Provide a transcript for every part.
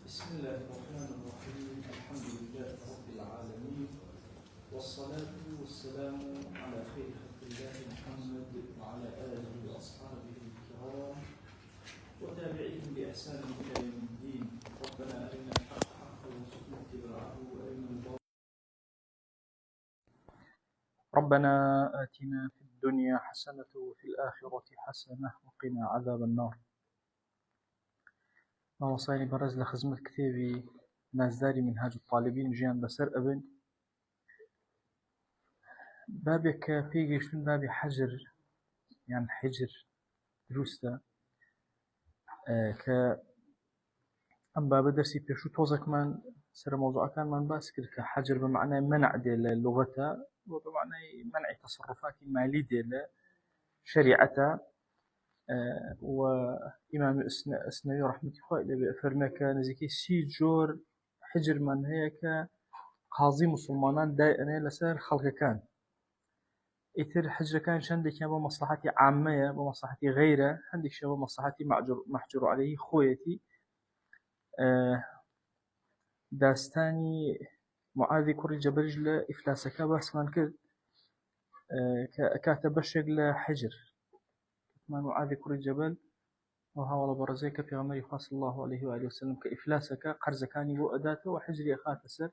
بسم الله الرحمن الرحيم. الحمد لله رب العالمين، والصلاة والسلام على خير خلق الله محمد وعلى آله وأصحابه الكرام وتابعيهم بإحسان إلى يوم الدين. ربنا أرنا الحق حقا وارزقنا اتباعه وأرنا الباطل. ربنا آتنا في الدنيا حسنة وفي الآخرة حسنة وقنا عذاب النار. ما وصاني برز لخدمة كتابي نازداري منهاج الطالبين جيان بسر أبن بابك بيجيشتون بابي حجر، يعني حجر دروستا ك أم باب درسي بيشو توزك من سر موضوع كان من باسكر كحجر بمعنى منع ديال اللغة وبمعنى منع تصرفات مالي ديال شريعة. وإمام السنوي رحمة الله فرمك نزيكي سي جور حجر من هيك قاضي مسلمان دائما لسر خلق كان إثر حجر كان شندك بمصلحتي عامة بمصلحتي غيره، عندك شيء بمصلحتي محجور عليه خويتي. داستاني معاذ كوري جبرج لإفلاسك بس من كذا كاتب الشغل حجر ما معاذ كوري جبل وهو برزيك في غمر صلى الله عليه وآله وسلم كإفلاسك قرز كان يبو أداته وحجري أخاك سر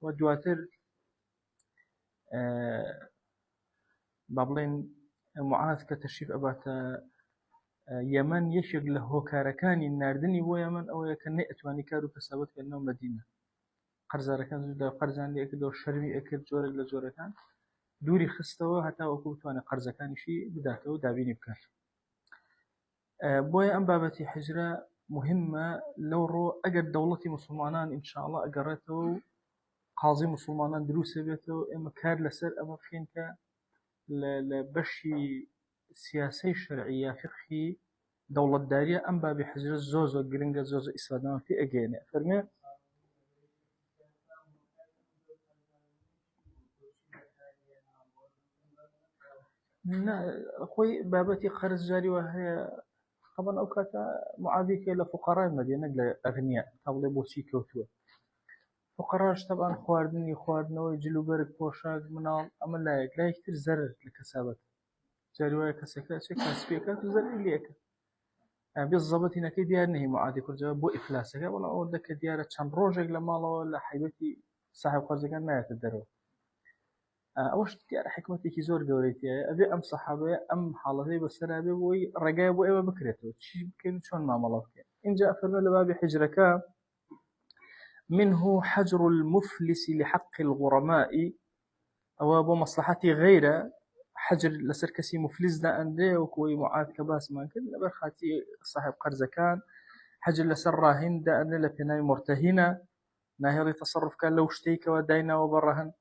ودواتر بابلين معاذ كتشريف أبات يمن يشغل له كاركاني الناردني ويمن أو يكنئت واني كارو كسابت كأنه مدينة قرز ركان زوجة قرزان لي أكد والشرمي أكد جور إلا جور كان دوري خستوا حتى وكوت واني قرز كان شيء بداته ودابيني بكار. بويا أم بابتي حجرة مهمة لو رو أجد دولتي مسلمانان إن شاء الله أجرته قاضي مسلمانان دروس بيته إما كار لسر أما فينك لبشي سياسي شرعية فقهي دولة دارية أم بابي حجرة زوزو جرينجا زوزو إسلام في أجينا فرمي أخوي بابتي قرض جاري وهي طبعا أوقات معاديك لفقراء المدينة لأغنياء طبعا بوسي كوتوا فقراش طبعا خواردن ويجلو برك بوشاق منال أما لا يكتر زرر لكسابت جاري وهي كسكا كاسبيكات وزرر ليك بالضبط هنا كي ديار نهي معادي كرجا بو إفلاسك ولا أودك ديار كان روجك لما الله ولا حيبتي صاحب قرض كان ما يتدرو أوش ديار حكمتي كي زور دوريتي أبي أم صحابة أم حالتي بسرابي وي رجاب وإما بكرته شيء يمكن شون ما ملافك إن جاء فرنا لبابي حجرك منه حجر المفلس لحق الغرماء أو بمصلحتي غيره حجر لسركسي مفلس دا أندي وكوي معاد كباس ما كل برخاتي صاحب قرض كان حجر لسر راهن دا أندي لبناي مرتهنة ناهري تصرف كان لو اشتيك ودينا وبرهن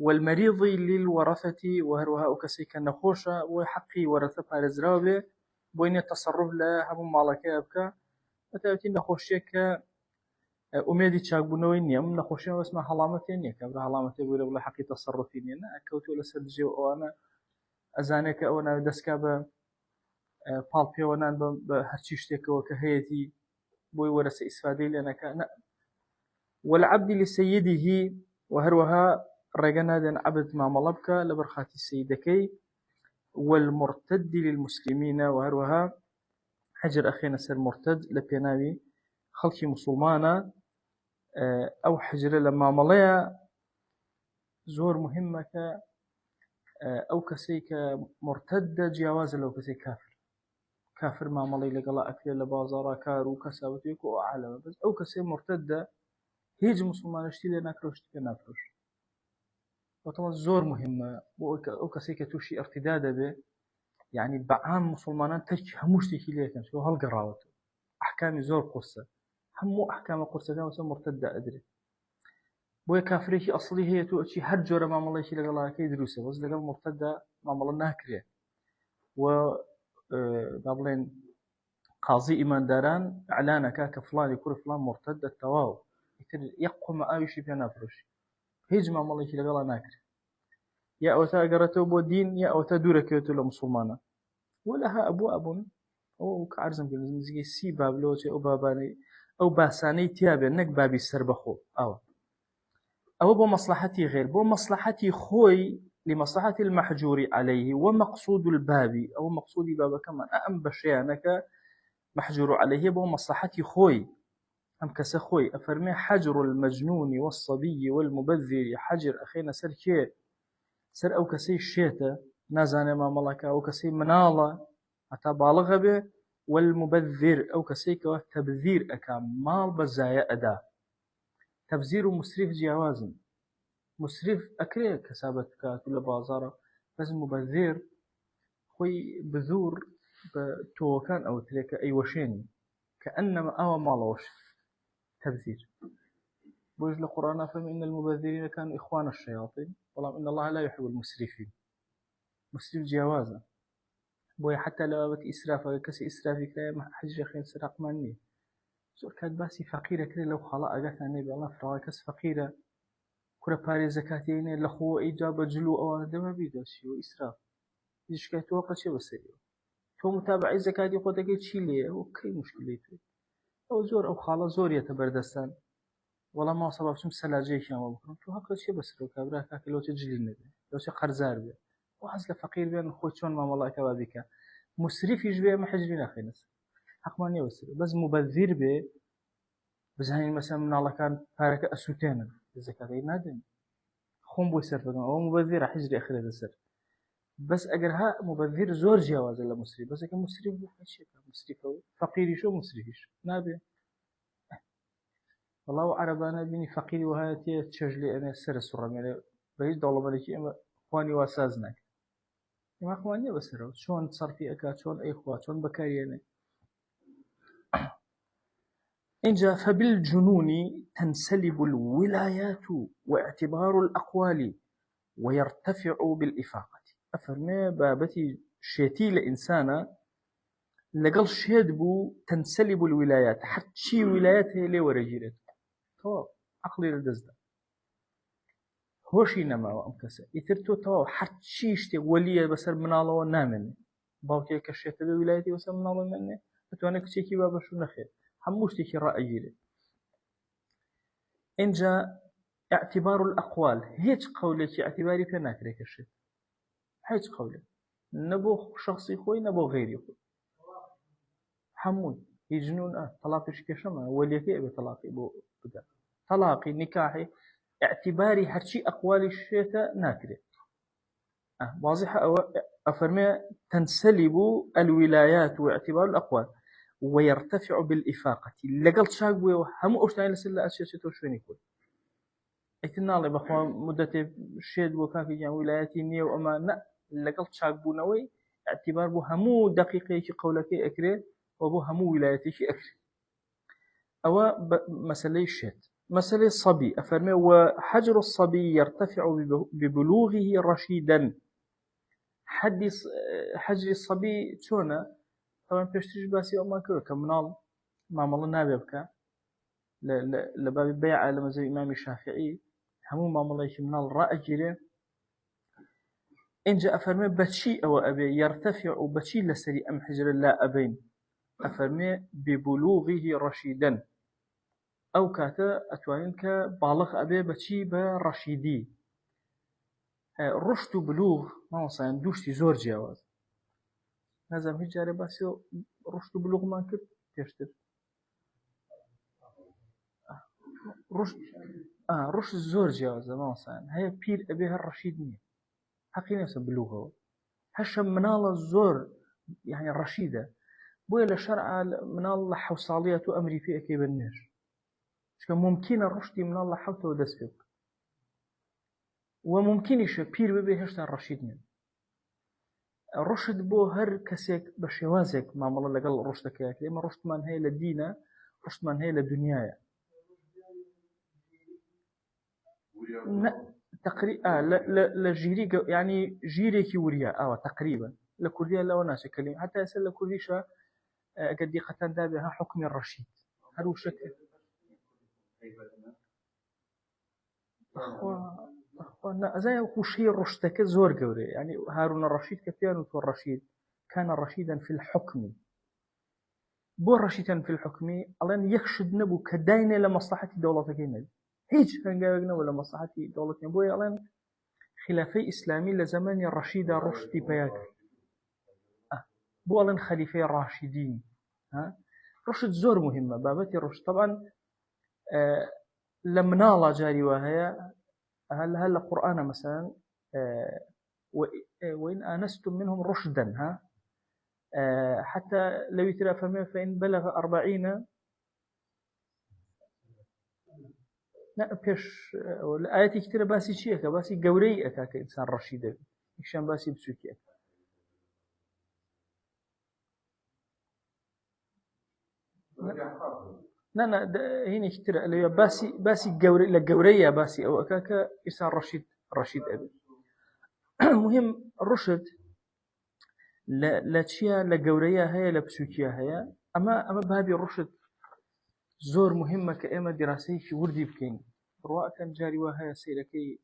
والمريض للورثة وهروها أكسيك النخوشة وحقي ورثة بارزراوبة بوين التصرف لا هم مالكي أبكى وتأتي نخوشيك أميدي تشاقبونوين نيم نخوشي واسمها حلامتين يك أبرا حلامتين بولا ولا حقي تصرفين أنا أكوتو لسدجي وأنا أزانك أو أنا دسكا بالبي وأنا بهرشيشتك وكهيتي بوي ورثة إسفادي لأنا كان والعبد لسيده وهروها رجنا دين عبد مع ملبك لبرخات السيدكي والمرتد للمسلمين وهروها حجر أخينا سر مرتد لبيناوي خلقي مسلمانا أو حجر لما مليا زور مهمة أو كسيك مرتد جواز لو كسي كافر ما ملي لقلا أكل لبازارا كارو كسابتيك وأعلم بس أو كسي مرتد هيج مسلمان اشتي لنا كروش تكنافروش وطبعا زور مهمة أو كسيك توشي ارتداد به يعني بعام مسلمان تك هموش تيجي ليكن شو هالقراوته أحكام زور قصة همو أحكام قصة كان وسم مرتدة أدري بوي كافريش أصلي هي توشي هرجورة ما مالله شيء لقلا كي دروسه بس لقلا مرتدة ما مالله ناكريه و قبلين قاضي إيمان داران إعلانك كفلان يكون فلان مرتد التواو يقوم آيش بينافرش هيج ما مالله شيء لقلا ناكر يا أوتا قرأته بودين يا أوتا دوركيوتو لمسلمانا ولها أبو أو كعرزم بالنسبة سي باب لوجه أو باباني أو باساني تيابه نك بابي السربخو أو بو مصلحتي غير بو مصلحتي خوي لمصلحة المحجور عليه ومقصود الباب أو مقصود باب كمان أم بشيانك محجور عليه بو مصلحتي خوي أم كسخوي أفرمي حجر المجنون والصبي والمبذر حجر أخينا سر كي سر أو كسي الشيطة نازاني ما ملكا أو كسي منالة أتا بالغ به والمبذر أو كسي كوا تبذير أكا مال بزايا أدا تبذير مسرف جوازن مسرف أكري كسابت كات ولا بازارة بس مبذر خوي بذور بتوكان أو تلك أي وشيني كأنما أو مالوش تبذير بوجه القرآن فإن المبذرين كانوا إخوان الشياطين والله إن الله لا يحب المسرفين مسرف جوازا بوي حتى لو بت إسراف كسي إسرافي كلا حجر خير سرق مني زور كانت باسي فقيرة كده لو خلاء أجتنا النبي الله فرا كس فقيرة كل باري زكاتين لخو إجابة جلو أو دم بيدوسي وإسراف إيش كانت توقع شيء بسيط تو متابع زكاتي قد أجد شيء ليه وكي مشكلته أو زور أو خلا زور يتبردستان والله ما صباب شم سلاجيش يا مبكر تو هكذا شيء بس لو كبره كاك لو تجلي النبي لو شيء قرزار به وحصل فقير بين خوتشون ما والله كبابيك مسرف يجبي ما حجرين أخي ناس حق ما نيوسر بس مبذر به بزهاين مثلا من الله كان فارك أسوتين الزكاة نادم خون بو يسر فقام أو مبذر حجري أخي هذا السر بس أجرها مبذر زور جواز إلا مسرف بس كان مسرف بحشي مسرف فقير شو مسرفش نابي والله عربانا بيني فقير وهاتي تشجلي أنا سر السرة يعني بعيد دولة ملكي أما خواني واسازناك ما خواني بسره شلون تصرفي أكاد شلون أي خوات شلون بكاريني إنجا فبالجنون تنسلب الولايات واعتبار الأقوال ويرتفع بالإفاقة أفرمي بابتي شيتي لإنسانا لقل شيد بو تنسلب الولايات حتى شي ولايات هي اللي ورجيرت طواب عقلي للدزدة هوشي نما وأمكسا يترتو طواب حتى شي اشتي وليا بسر من الله ونامني باوتي كشيت بولايتي بسر من الله مني فتوانا كتشيكي بابا شو نخير حموشتكي رأيي لي إنجا اعتبار الأقوال هيج قولك اعتباري في ناكريك الشيء هيج قولك نبو شخصي خوي نبو غيري خوي حمود يجنون طلاقي شكشما وليكي أبي طلاقي بو بدا طلاقي نكاحي اعتباري هرشي أقوال الشيطة ناكري واضحة أو أفرمي تنسلب الولايات واعتبار الأقوال ويرتفع بالإفاقة لقلت شاقوي هم أشتاني لسلا أشياء شويني كوي اعتنالي بخوا مدة الشيد وكافي جان ولاياتي نية وأما لقلت شاقبونوي اعتبار بو همو دقيقي قولك أكري وبو همو ولاياتي أكري أو مسألة الشيد مسألة الصبي أفرمي وحجر الصبي يرتفع ببلوغه رشيدا حجر الصبي شونا طبعا بيشتري باسي أما كذا كمنال ما مال النبي بكا لباب البيع على مذهب الإمام الشافعي همو ما مال منال رأجله إن جاء أفرمي بشي أو أبي يرتفع بشي لسري أم حجر لا أبين أفرمي ببلوغه رشيدا أو كاتا أتوانين كبالغ أبي بشي برشيدي رشد بلوغ ما وصلنا دوشتي زور جواز نظام هجاري باسيو رشد بلوغ ما كنت تشتر رشد زور جواز ما وصلنا هي بير أبيها الرشيد نية حقيقة بلوغه هشم منال الزور يعني الرشيدة بويا لشرع منال حوصالية أمري في أكيب النهر ممكن الرشد من الله حوته ودسفق وممكنش بير ببي هشتا الرشيد من الرشد بو هر كسيك بشوازك ما مالا لقل الرشد كياك لما رشد من هي لدينا رشد من هي لدنيايا تقريبا لجيري يعني جيري كوريا تقريبا لكوريا لا وناس كلمة حتى يسأل لكوريشا قد يقتن دابها حكم الرشيد هل هو شكل أخوانا زي وشي الرشد زور قوري يعني هارون الرشيد كفيان الرشيد كان رشيدا في الحكم بۆ ڕەشیدن في الحکمی ئەڵێن یەکشت نەبوو کە داینێ لە مەسلحەتی دەوڵەتەکەی نەبێت هیچ هەنگاوێک نەبوو لە مەسلحەتی دەوڵەتەکەی بۆیە ئەڵێن خلافەی ئیسلامی لە زەمانی ڕەشیدا ڕشتی پیا کرد بۆ ئەڵێن خەلیفەی ڕاشیدین ڕشت زۆر مهمە بابەتی ڕشت طبعا لە مناڵە جاری وا هەیە هەر لە قورئانە مەسەڵەن وإن آنستم منهم رشدا حتى لو يترى فإن بلغ 40 لا بيش الآيات كتير باسي شيء باسي جوري أكاك إنسان رشيد إيشان باسي بسوكي لا هنا كتير اللي باسي جوري لجورية باسي أو أكاك إنسان رشيد أبي مهم الرشد لا تشيا لجورية هي لبسوكيا هي أما بهذه الرشد زور مهمة كأما دراسي في وردي بكين رواء كان جاري وهي سيركي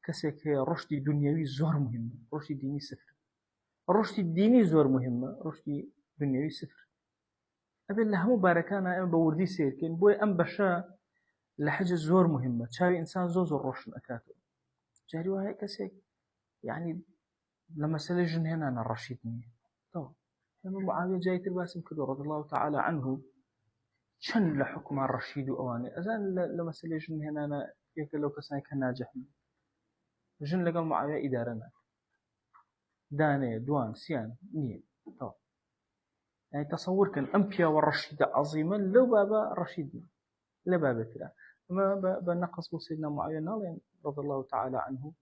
كسك رشد دنيوي زور مهمة رشد ديني صفر الرشد الديني زور مهمة رشد دنيوي صفر أبي الله مباركانا أما بوردي سيركين بوي أم بشا لحاجة زور مهمة تشاري إنسان زور رشد أكاتو جاري وهي كسك يعني لما سلجن هنا أنا الرشيدني طبعا لما معاوية جاي ترباسم كده رضي الله تعالى عنه شن لحكم الرشيد وأواني أزان لما سلجن هنا أنا يكلو كسان كان ناجح جن لقى معاوية إدارنا داني دوان سيان نيل طبعا يعني تصور كان أمبيا والرشيد عظيما لو بابا رشيدنا لا بابا ترى ما بنقص سيدنا معاوية نالين رضي الله تعالى عنه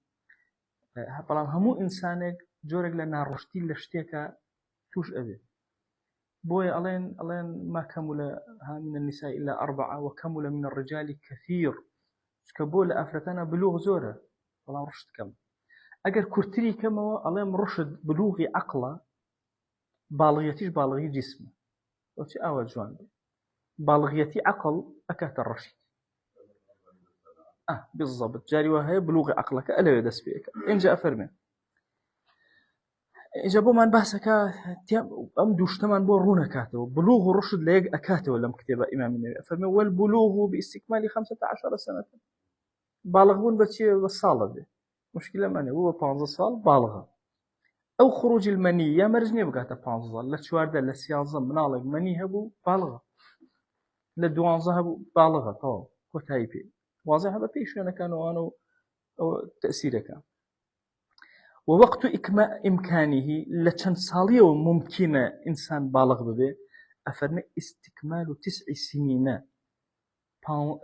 بەڵام هەموو ئینسانێک جۆرێک لە ناڕشتی لە شتێکە توش ئەبێت بۆیە ئەڵێن ما كمل من النساء إلا 4 وكمل من الرجال كثير چکە بۆ لە ئافرەتانە بلوغ زۆرە بەڵام ڕشت کەم ئەگەر کورتتری کەمەوە ئەڵێم ڕشت بلوغی عەقڵە باڵغیەتیش باڵغی جسمە ئەوچی ئاوە جوان بێت باڵغیەتی عەقڵ ئەکاتە ڕەشید بالضبط جاري وهي بلوغ عقلك ألا يدس بيك إن جاء فرمي إجابو من بحثك أم دوشتمان بورونا كاتو بلوغ الرشد ليق أكاتو ولا مكتبة إمام النبي فرمي والبلوغ باستكمال 15 سنة بالغون بتشي بالصالة دي مشكلة ماني هو 15 صال بالغة أو خروج المنية مرجني بقاتا 15 صال لا تشواردا لا سيانزا منالق مني هبو بالغة لا دوانزا هبو بالغة طبعا كتايبي واضح هذا فيش أنا كانوا أنا أو تأثيره كان ووقت إمكانه لشان صالية ممكنة إنسان بالغ به أفرمي استكمال 9 سنين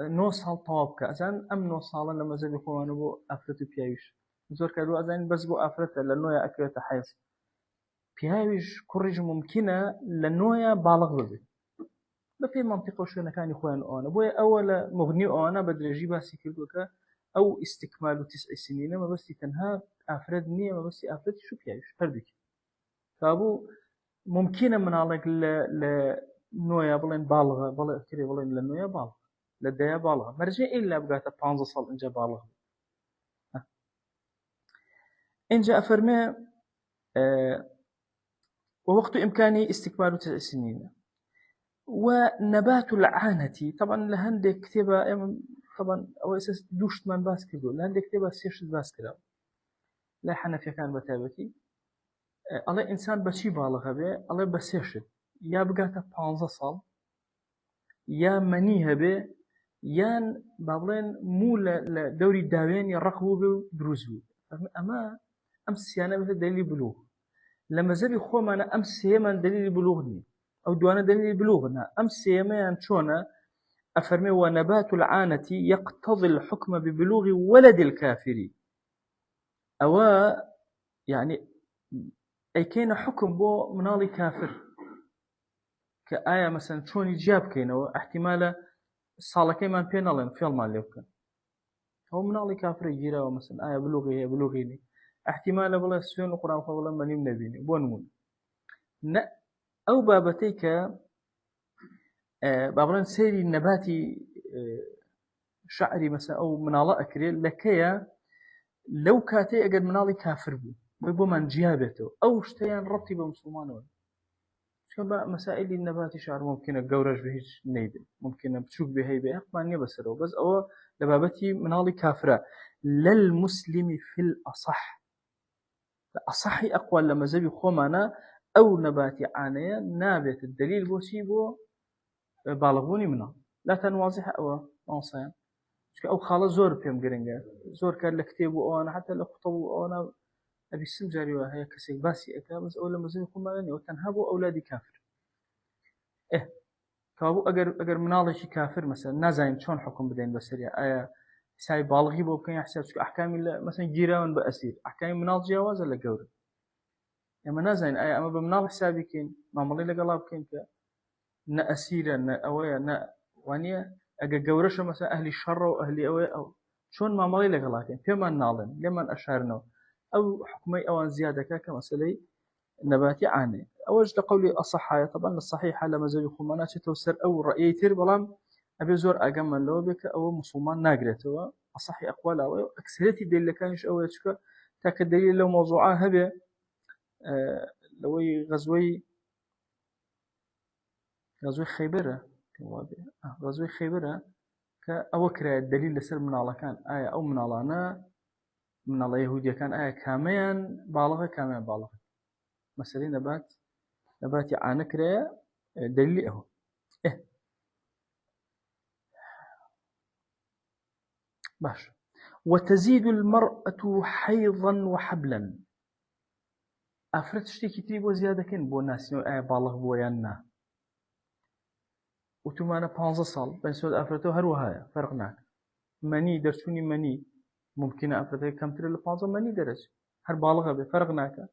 نوصل طوابك أزان أم نوصل لما زال يكون أنا بو أفرت بيايش زور كادو أزان بس بو أفرت لأنه أكيد حيص بيايش كورج ممكنة لأنه بالغ به في منطقة شو كان إخوان أنا بويا أول مغني أنا بدرجي باسي كردوكا أو استكمال 9 سنين ما بس تنها أفراد نية ما بس أفراد شو بيعيش فردك فأبو ممكن من عليك نويا بلين بالغة بلا كري بلين لنويا بالغة لديا بالغة مرجع إلا بقاتا 15 صال إنجا بالغة إنجا أفرمي ووقت إمكاني استكمال 9 سنين ونبات العانة طبعا لهندك كتابة طبعا أو أساس دوشت من باس كردو لهندك كتابة سيشت باس كردو لا حنفيا كان بتابتي الله إنسان بشي بالغ به الله بسيشت يا بقاته 15 صال يا منيها به يان بابلين مو لدوري داوين يرقبوا به دروزو أما أمس يعني مثل دليل بلوغ لما زبي خو أنا أمس هي من دليل بلوغني أو دوانا دليل بلوغنا أمس يميان شونا أفرمي ونبات العانة يقتضي الحكم ببلوغ ولد الكافر أو يعني أي كان حكم بو منالي كافر كآية مثلا شوني جاب كينو احتمال صالكي من بينالين في المال كان هو منالي كافر يجيرا مثلا آية بلوغي بلوغيني احتمال بلا سيون القرآن فضلا من يمنبيني بونمون أو بابتيك بابران سيري النباتي شعري مثلا أو منالا أكريل لكيا لو كاتي أجد منالي كافر بو من جيابته أو اشتيان ربطي بمسلمانون شباب مسائل النبات شعر ممكن جورج بهش نيد ممكن بتشوك بهي به ما نبصره بس أو لبابتي مناضي كافرة للمسلم في الأصح أصحي أقوال لما زبي خمنا أو نباتي عانية نابت الدليل بوسيبو بالغوني منه لا تنواضح أو أنصيان أو خالص زور بيم جرينجر زور كان لكتاب وأنا حتى لخطب وأنا أبي السم جاري وهي كسي باسي أكا بس أول لما زبي خمنا وتنهبوا أولادي كافر إيه كابو أجر مناضي شي كافر مثلا نازين شون حكم بدين بسريع ساي بالغي بو كان يحسب أحكام مثلا جيران بأسير أحكام مناض جواز ولا جوري يعني نازين أما بمناض حسابي ما ملي لقلاب كين نا أسيرة نا أويا نا وانيا أجا جورش مثلا أهل الشر وأهل أويا أو شون ما ملي لقلاكين فيما ناظم لما أشارنا أو حكمي أوان زيادة كمثلي نباتي عاني أوجد قولي الصحة طبعا الصحيحة لما زي خمانات توسر أو رأي تير بلام أبي زور أجمل لو بك أو مسلمان ناقرت هو الصحي أقوال أو أكثرتي دليل كانش أو يشكى تاك الدليل لو موضوعها هبه لو غزوي خيبرة غزوي خيبرة كأوكر الدليل لسر من الله كان آية أو من الله من الله يهودية كان آية كاميان بالغة كاميان بالغة مثلا نباتي عانكرة دليل أهو إيه باش وتزيد المرأة حيضا وحبلا أفرت شتيكي تريبو زيادة كن بو ناس آية بالغ بو يانا وتمانا 15 سال بين سود أفرتو هروهايا فرقناك مني درسوني مني ممكن أفرتها كم ترى لفاظة مني درس هر بالغة بفرقناك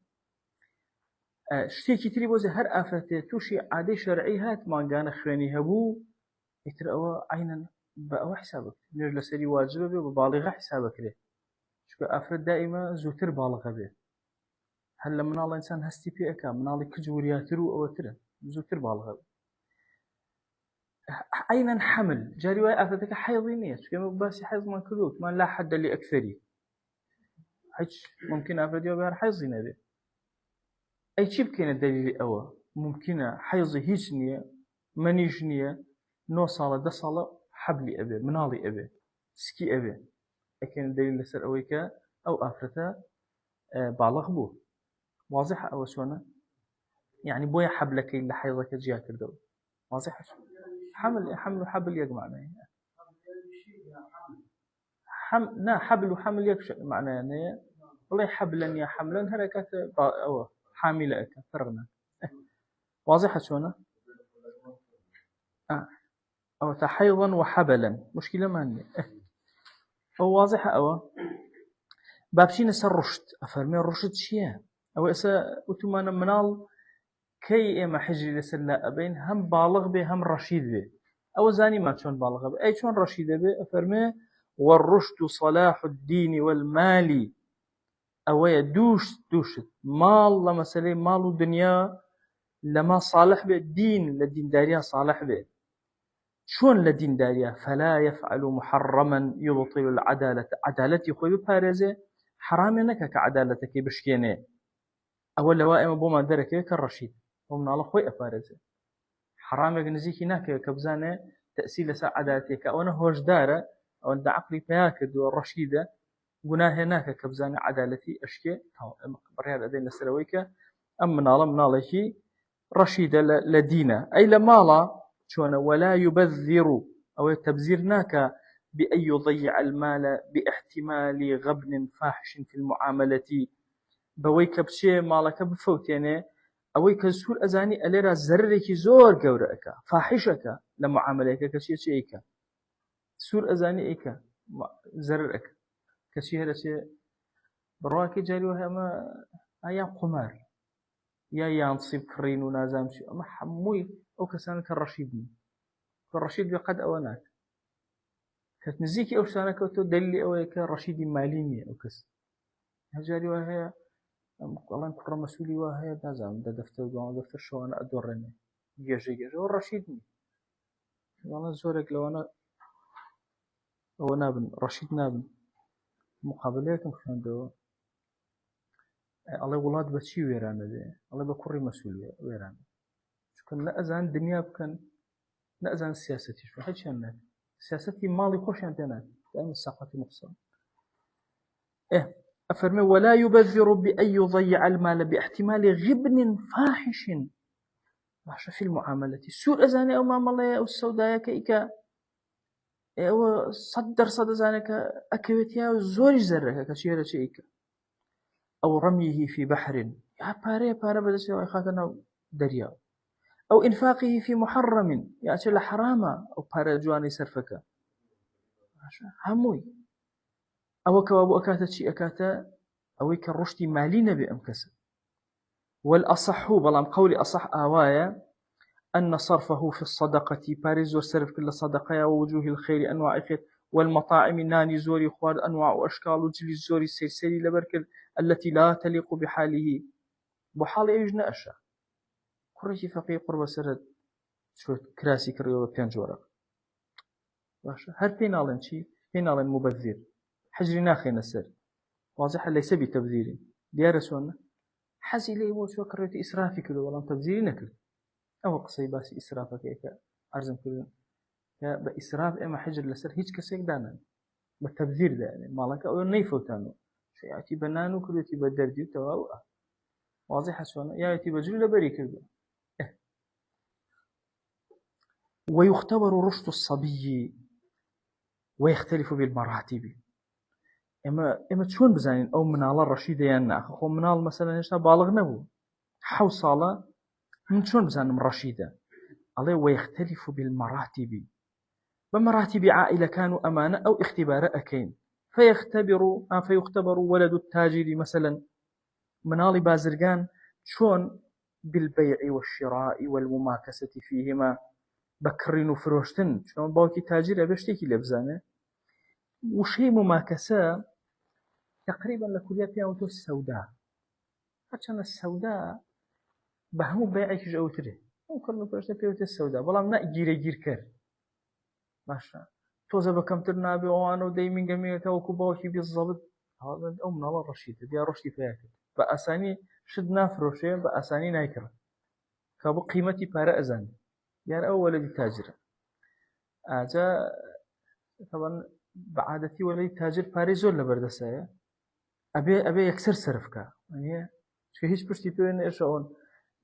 شتيكي تري بوزي هر أفرتها توشي عادي شرعي هات ما قانا خواني هبو يتر أوا عينا بأوا حسابك نرجل سري واجبه بي وبالغة حسابك ليه شكو أفرت دائما زوتر بالغة بي هل لما نال إنسان هستي بي أكا منالي كجورياترو أو ترى زوتر بالغة بي عينا حمل جاري واي أفرتك حيضي نية شكو باسي حيض ما كلوك ما لا حد لأكثري هيش ممكن أفرد بهر حيضي نبي أي شيء بكين الدليل أول ممكن حيضي هيش نية منيش نية نو صالة ده صالة حبلي أبي منالي أبي سكي أبي لكن الدليل لسر أويكا أو أفرتا بالغ بو واضح أو شونا يعني بويا حبلك اللي حيضك جيا كردو واضح حمل وحبل يجمعنا نا حبل وحمل يكش معناه يعني والله حبلا يا حملا هركات أو حاملة أكا فرقنا واضحة شونا أو تحيضا وحبلا مشكلة ما عندي أو واضحة أو بابشين سر رشد أفرمي الرشد شيء أو إسا أتمنى منال كي إما حجري لسلا أبين هم بالغ به هم رشيد به أو زاني ما شون بالغ به أي شون رشيد به أفرمي والرشد صلاح الدين والمال أو دوشت مال لما سليم مال الدنيا لما صالح به الدين للدين داريا صالح به شون لدين داريا فلا يفعل محرما يبطل العدالة عدالتي خوي بارزة حرام نك كعدالتك بشكينه أول لوائم بوما دركه كالرشيد ومن الله خوي أبارزة حرام نزيكي ناك كبزانة تأسيل سا عدالتك أو أنا هوش دارة أو أنت عقلي بياكد والرشيدة قناه هناك كبزانة عدالتي أشكي برياد أدين السرويك أم من الله شي رشيدة لدينا أي لمالا شون ولا يبذر أو تبذرناك بأن يضيع المال باحتمال غبن فاحش في المعاملة بويك بشيء مالك بفوت يعني أويك سور أزاني أليرا زررك زور جورك فاحشك لمعاملك كشيء شيء سور أزاني إيك زررك كشيء هذا شيء برواك جاري وهما أيام قمار يا ينصب كرين ونازم شيء أما حموي أو كسان كالرشيدني كالرشيد بقد أوناك كتنزيكي أو سانك أو دليل أو كالرشيد ماليني أو كس هجاري وهي والله نكون مسؤولي وهي نازم ده دفتر شو أنا أدورني جيجي والرشيدني والله زورك لو أنا هو نابن رشيد نابن مقابلاتهم خاندو الله ولاد بتشي ويرانا ده الله بكوري مسؤولية ويرانا بکەن نە ئەزان دنیا بکەن نە ئەزان سیاسەتیش هیچیان ناکەن سیاسەتی ماڵی خۆشیان پێ ناکەن دائما ساقەتی نقصان أفرمي ولا يبذر بأن يضيع المال باحتمال غبن فاحش باشا في المعاملة سوء أزاني أو معاملة أو السوداء كيكا أو صدر أزانك أكويتيا زوري زرك كشيرة شيكا أو رميه في بحر يا باري بدس خاتنا دريا أو إنفاقه في محرم يا أشل حراما أو باري جواني سرفك هموي أو كوابو أكاتا شي أكاتا أو كالرشد مالي نبي أمكسب والأصح بلام قولي أصح آوايا أن صرفه في الصدقة باريز وسرف كل صدقة ووجوه الخير أنواع خير والمطاعم ناني زوري خوار أنواع وأشكال وجلي زوري سيرسيري لبركل التي لا تليق بحاله بحال يجنا أشياء كرشي فقيه قرب سرد شو كراسي كريو بينجورا باشا هل بينالن شي بينالن مبذر حجر ناخي نسر واضح ليس بتبذير ديار سونا حزي لي مو شو كريت إسرافي كله ولا تبذير نكل أو قصي بس إسرافك هيك أرزم كله يا بإسراف إما حجر لسر هيج كسيك دانا بالتبذير ده يعني مالك أو نيفوتانو شيء يأتي بنانو كله يأتي بدردي تواو واضح سونا يا يأتي بجل بري كله ويختبر رشد الصبي ويختلف بالمراتب إما شون بزانين أو منال الرشيدة يعني أخو منال مثلا إيش بالغ نبو حوصلة من شون بزانين من رشيدة عليه ويختلف بالمراتب بمراتب عائلة كانوا أمانة أو اختبار أكين فيختبر ولد التاجر مثلا منال بازرقان شون بالبيع والشراء والمماكسة فيهما بكرين وفروشتن شون باوكي تاجر أبشتكي لبزانه وشي مماكسة تقريبا لكليات ياوتو السوداء هاتشان السوداء بهمو بيعيك جاوتره ممكن نقولش بيوت السوداء بلام نا جير كر ماشا توزا بكم ترنابي وانو دايمين جميل توكو باوكي بالضبط هذا أمنا الله رشيد ديار رشدي فياك بأساني شدنا فروشين بأساني نايكرا كابو قيمتي بارا أزان يعني أول دي تاجر أجا طبعا بعادتي ولدي تاجر باريزول لبردسايا أبي يكسر سرفك يعني شو هيش برشتي بين إيش أون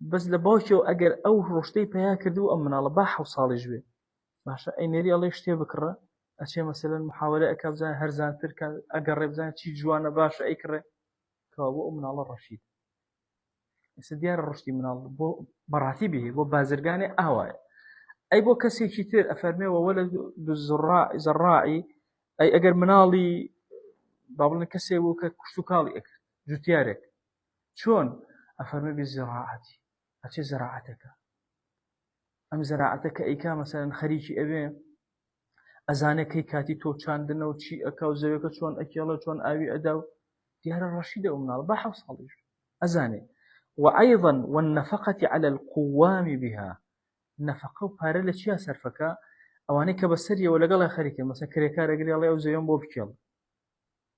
بس لباوشيو أجر أو رشتي بيا كردو أمن على باح وصالح جوي ماشا أي نري الله يشتي بكرة أشياء مثلا محاولة أكابزان هرزان تركا أجرب زان شيء جوانا باش أي كره كابو أمن على الرشيد استديار الرشدي من الله بو مراتبه بو بازرقاني أهواي أي بو كسي كتير أفرمي وولد زراعي أي أجر منالي بابلنا كسي وكشتوكالي أكل جوتيارك شون أفرمي بالزراعة أشي زراعتك أم زراعتك إيكا مثلا خريجي أبي أزانك كاتي تو شاندنا وشي أكاو زيك شون أكيلا شون أبي أداو ديار الرشيدة أمنا الباحة وصالج أزاني وأيضا والنفقة على القوام بها نفقه بارلة شيا سرفكا أوانيك بسرية ولا قال خريكي مثلا كريكا رجلي الله يوزيون بو بكيل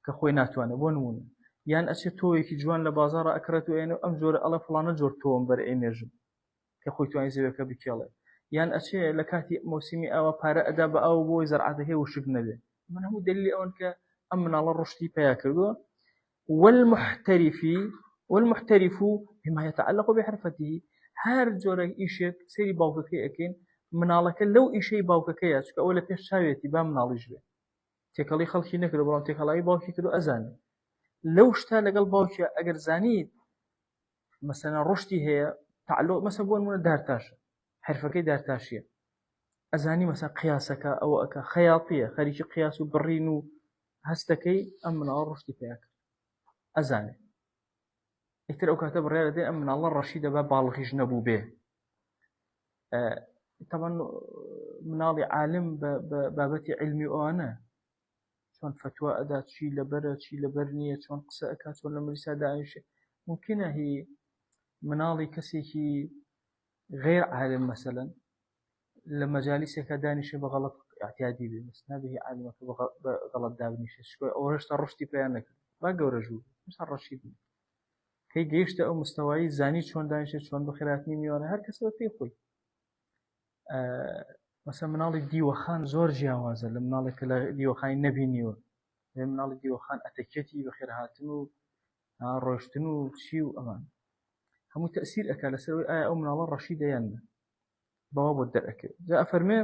كخوي ناتوانا بونمون يعني أشي تويكي جوان لبازارة أكرتو يعني أم جور الله فلانة جور توم برئي نجم كخوي تواني زيوكا بكيلا يعني أشي لكاتي موسمي أو بارا أداب أو بو زرعته وشب نبي من هو دليل أونك أمن الله الرشدي بياكلو والمحترف بما يتعلق بحرفته هر جورك إيشك سيري باوككي أكين منالك لو إيشي باوككي أشك أولا بيش شاويتي با مناليش بي تيكالي خلقي نكدو بلان تيكالي باوكي كدو أزاني لو شتا لقل باوكي أقر زانيد مثلا رشدي هي تعلق مثلا بون من دارتاش حرفكي دارتاشية أزاني مثلا قياسك أو أكا خياطية خريج قياس برينو هستكي أم من رشدي فيك أزاني يتر أو كاتب الرياضة دي أم من الله الرشيدة بالغ يجنبوا به طبعا منالي عالم بابتي علمي وأنا شون فتوى أداة شي لبرد شي لبرنية شون قصة أكاد شون لمرسى داعش ممكن هي منالي كسيكي غير عالم مثلا لما جالسك دانش بغلط اعتيادي به مثلا به عالمك بغلط دابنيش شوي أورشت الرشدي بيانك باقي ورجو مش الرشيد كي جيشت أو مستوعي زاني شون دانش شون بخيراتني ميوانا هر كسبة في خوي مثلا مناڵی دیوەخان زۆر جیاوازە لە مناڵێکە لە دیوەخانی نەبینیوە لێ مناڵی دیوەخان ئەتەکێتی بەخێرهاتن و ڕۆشتن و چی و ئەمان هەموو تەسیر ئەکا لەسەرەوەی ئایا ئەو مناڵە ڕەشیدە یان نە بەوا بۆ دەرەکەوێت جا ئەفەرمێ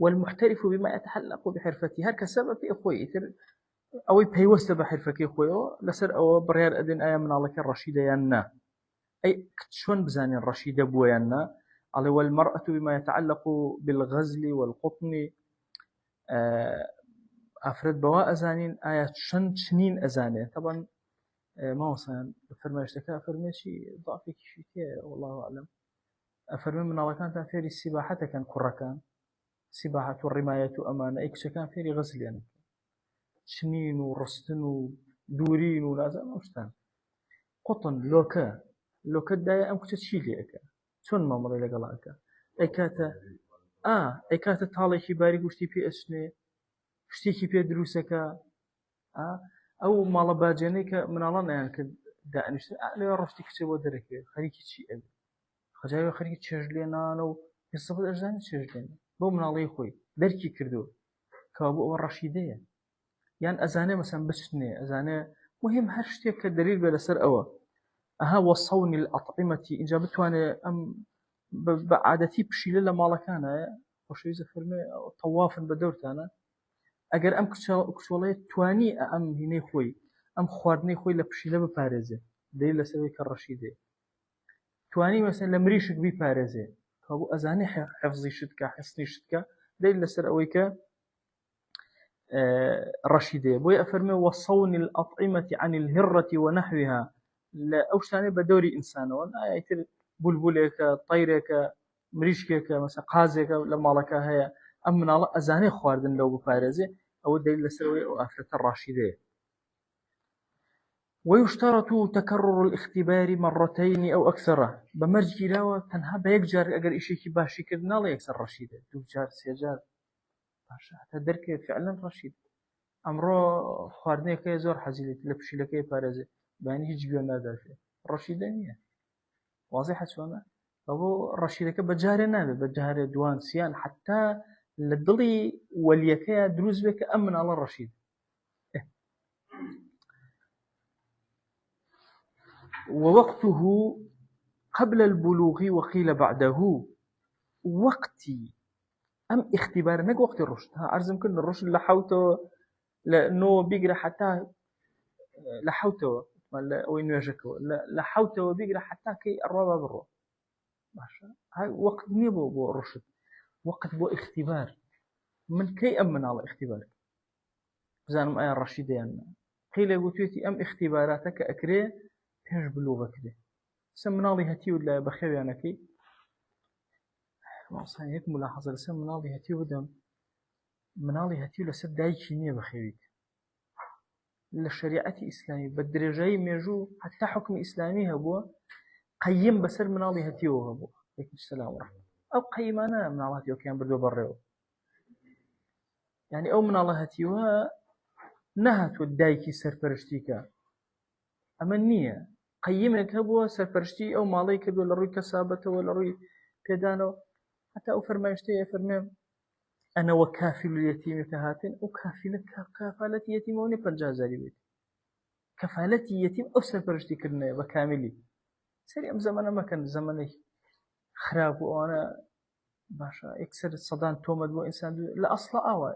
والمحترف بما يتعلق بحرفته هەر کەسە بەپێ خۆی ئیتر ئەوەی پەیوەستە بە حرفەکەی خۆیەوە لەسەر ئەوە بڕیار ئەدەن ئایا مناڵەکە ڕەشیدە یان نا ئەی چۆن بزانین ڕەشیدە بووە یان نا ئەڵێ والمرأة بما يتعلق بالغزل والقطن ئافرەت بەوا ئەزانین ئایا چەند چنین ئەزانێت طبعا ماوەسان فەرمایشتەکە فەرمێکی ضعفێکیشی تێیە والله أعلم ئەفەرمێ مناڵەکانتان فێری سیباحەتەکەن کوڕەکان سیباحەت و ڕیمایەت و ئەمانە ئەی کچەکان فێری غزلیان چنین و ڕستن و دوورین و نازانم شتان قوتن لۆکە دایە ئەم کچە چی لێەکە چۆن مامەڵی لەگەڵاکە ئەی کاتە تاڵێکی باری گوشتی پێ ئەچنێ شتێکی پێ دروستەکە ئەو ماڵە باجێنەی کە مناڵان ئەیان کرد دانیشتن لێوە ڕشتی کچە بۆ دەرەکەوێت خەریکی چی ئەبێ خەجاوی خەریکی چێژ لێنانە و پێسەبەت ئەژانی چێژ لێنە بۆ مناڵی خۆی دەرکی کردووە کەوا بۆ ئەوە ڕەشیدەیە یان ئەزانێ مەسەن بچنێ ئەزانێ مهم هەر شتێک کە دلیل بێ لەسەر ئەوە ئەها وەصەون الأطعمة اینجا بتوانێ ئەم بە عادەتی پشیلە لە ماڵەکانە خۆشەویستە فەرمێ تەوافن بە دەورتانە ئەگەر ئەم کچۆڵەیە توانی ئەم هینەی خۆی ئەم خواردنەی خۆی لە پشیلە بپارێزێ دلیل لەسەرەوەی کە ڕەشیدەیە توانی مەسەن لە مریشک بیپارێزێ کە بۆ ئەزانێ حفظی شتکە حسنی شتکە دلیل لەسەر ئەوەی کە رشيدة بوي أفرمي وصون الأطعمة عن الهرة ونحوها لا أوشتاني بدوري إنسانون يتر بلبلك طيرك مريشكك مثلا قازك لما لك هي أمن الله أزاني خواردن لو بفارزة أو الدليل لسروي أو أفرة الرشيدة ويشترط تكرر الاختبار مرتين أو أكثر بمرج لاوة تنها بيكجار أجر إشي كباشي كدنا لا يكسر رشيدة دوجار سيجار حتى درك فعلا رشيد أمره خواردنه که زور حزیلی لپشیله که پارزه بانی هیچ بیان نداره رشیده نیه واضحه شونه أبو رشيده که بجاره نبه بجاره دوان سيان حتى للضلي واليكيا دروز بك أمن على الرشيد ووقته قبل البلوغ وقيل بعده وقتي أم اختبار نك وقت الرشد ها عرض يمكن الرشد لحوته لأنه بيقرأ حتى لحوته أو إنه يجكوا لحوته بيقرأ حتى كي الرابع بالروح ماشي هاي وقت نيبو بو الرشد وقت بو اختبار من كي أمن على اختبار زانم آية الرشيدة يعني قيل يقولتي أم اختباراتك أكري تهج بلوغك ده سمنا لي هتي ولا بخير يعني كي واصلا هيك ملاحظة لسمنا لي هتي ودم مناڵی هەتی لەسەر دایکی نییە بەخێویت لە شریعەتی ئیسلامی بە درێژایی مێژوو حتا حکمی ئیسلامی هەبووە قەیم بەسەر مناڵی هەتیەوە هەبووە سلام ئەو قەیمانە مناڵ هەتیەوەکیان بردووە بەڕێوە یعنی ئەو مناڵە هەتیوە نەهاتوە دایکی سەرپەرشتیکە ئەمە نییە قەیمێک هەبووە سەرپەرشتی ئەو ماڵەی کردووە لە ڕووی کەسابەتەوە لە ڕووی پێدانەوە حتا ئەو فەرمایشتەیە فەرمێ أنا وكافل اليتيم كهاتين أو كفالة يتيم وني 50,000 بيت كفالة يتيم أو سرپرشتي كرنا بكاملي سري أم زمانه ما كان زمانه خراب وأنا باشا يكسر الصدان تومد بو إنسان لا أصلا أوى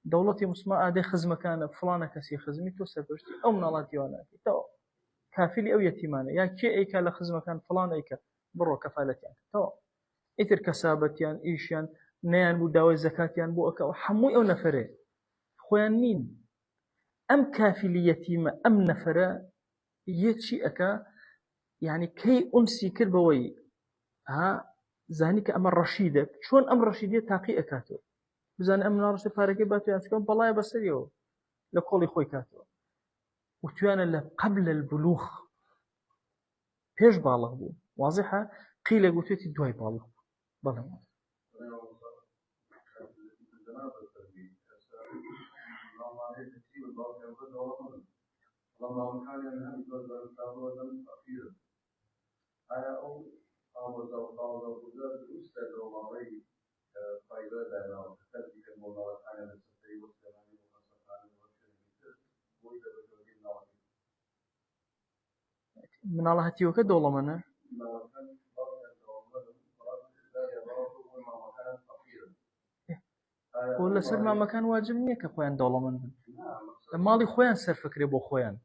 دولتي مسمى أدي خزمة كان فلانة كسي خزمي تو سرپرشتي أو من الله ديوانا تو كافلي أو يتيمانه يا كي أيك على خزمة كان فلان أيك برو كفالة يعني تو إتر كسابت يعني إيش يعني نيان بو داوي زكاتيان بو أكا وحموي أو نفره خويان نين أم كافل يتيم أم نفره يتشي أكا يعني كي أنسي كربوي ها زانيك أم الرشيدة شون أم الرشيدية تاقي أكاتو بزان أم نارش باركي باتو يعني سكون بالله بسريو لقولي خوي كاتو وتوانا قبل البلوغ بيش بالغ بو واضحة قيل قلتي دواي بالغ بالغ اللهم كان ينهى بالكتاب والتأخير أو قال وقال وقال الأستاذ والله مناڵە هەتیوەکە دەوڵەمەندە بۆ لەسەر مامەکان واجب نییە کە خۆیان دەوڵەمەند بن لە ماڵی خۆیان سەرفەکرێ بۆ خۆیان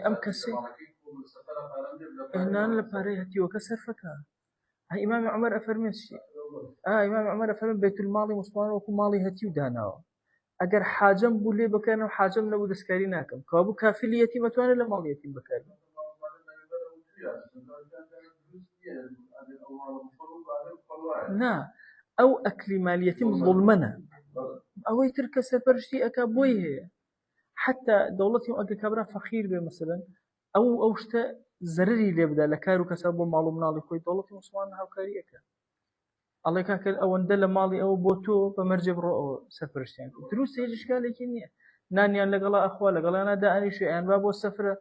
ئەم کەسێ هێنان لە پارەی هەتیوەکە سەرفەکە ئیمامی عومەر ئەفەرمێ چی ئیمامی عومەر ئەفەرمێ بەیتولماڵی موسڵمان وەکو ماڵی هەتیو داناوە ئەگەر حاجەم بوو لێ بکەنەوە حاجەم نەبوو دەستکاری ناکەم کەوابوو کافلی یەتیم ئەتوانێت لە ماڵی یەتیم بەکاربێت نا ئەو ئەکلی مالی یەتیم ظڵمەنە ئەوەی تر کە سەرپەرشتی ئەکا بۆی هەیە حتا دەوڵەتی ئەگەر کابرا فەقیر بێ مەسەلەن ئەو شتە زەرری لێ بدا لە کار و کەسب بۆ ماڵ و مناڵی خۆی دەوڵەتی موسڵمان هاوکاری ئەکا ئەڵێ کاکە ئەوەندە لە ماڵی ئەوە بۆ تۆ بەمەرجێ بڕۆ ئەوە سەرپەرشتیان کرد دروست هیچ ئیشکالێکی نییە نانیان لەگەڵا ئەخوا لەگەڵیانە دائەنیشێ ئەیان با بۆ سەفرە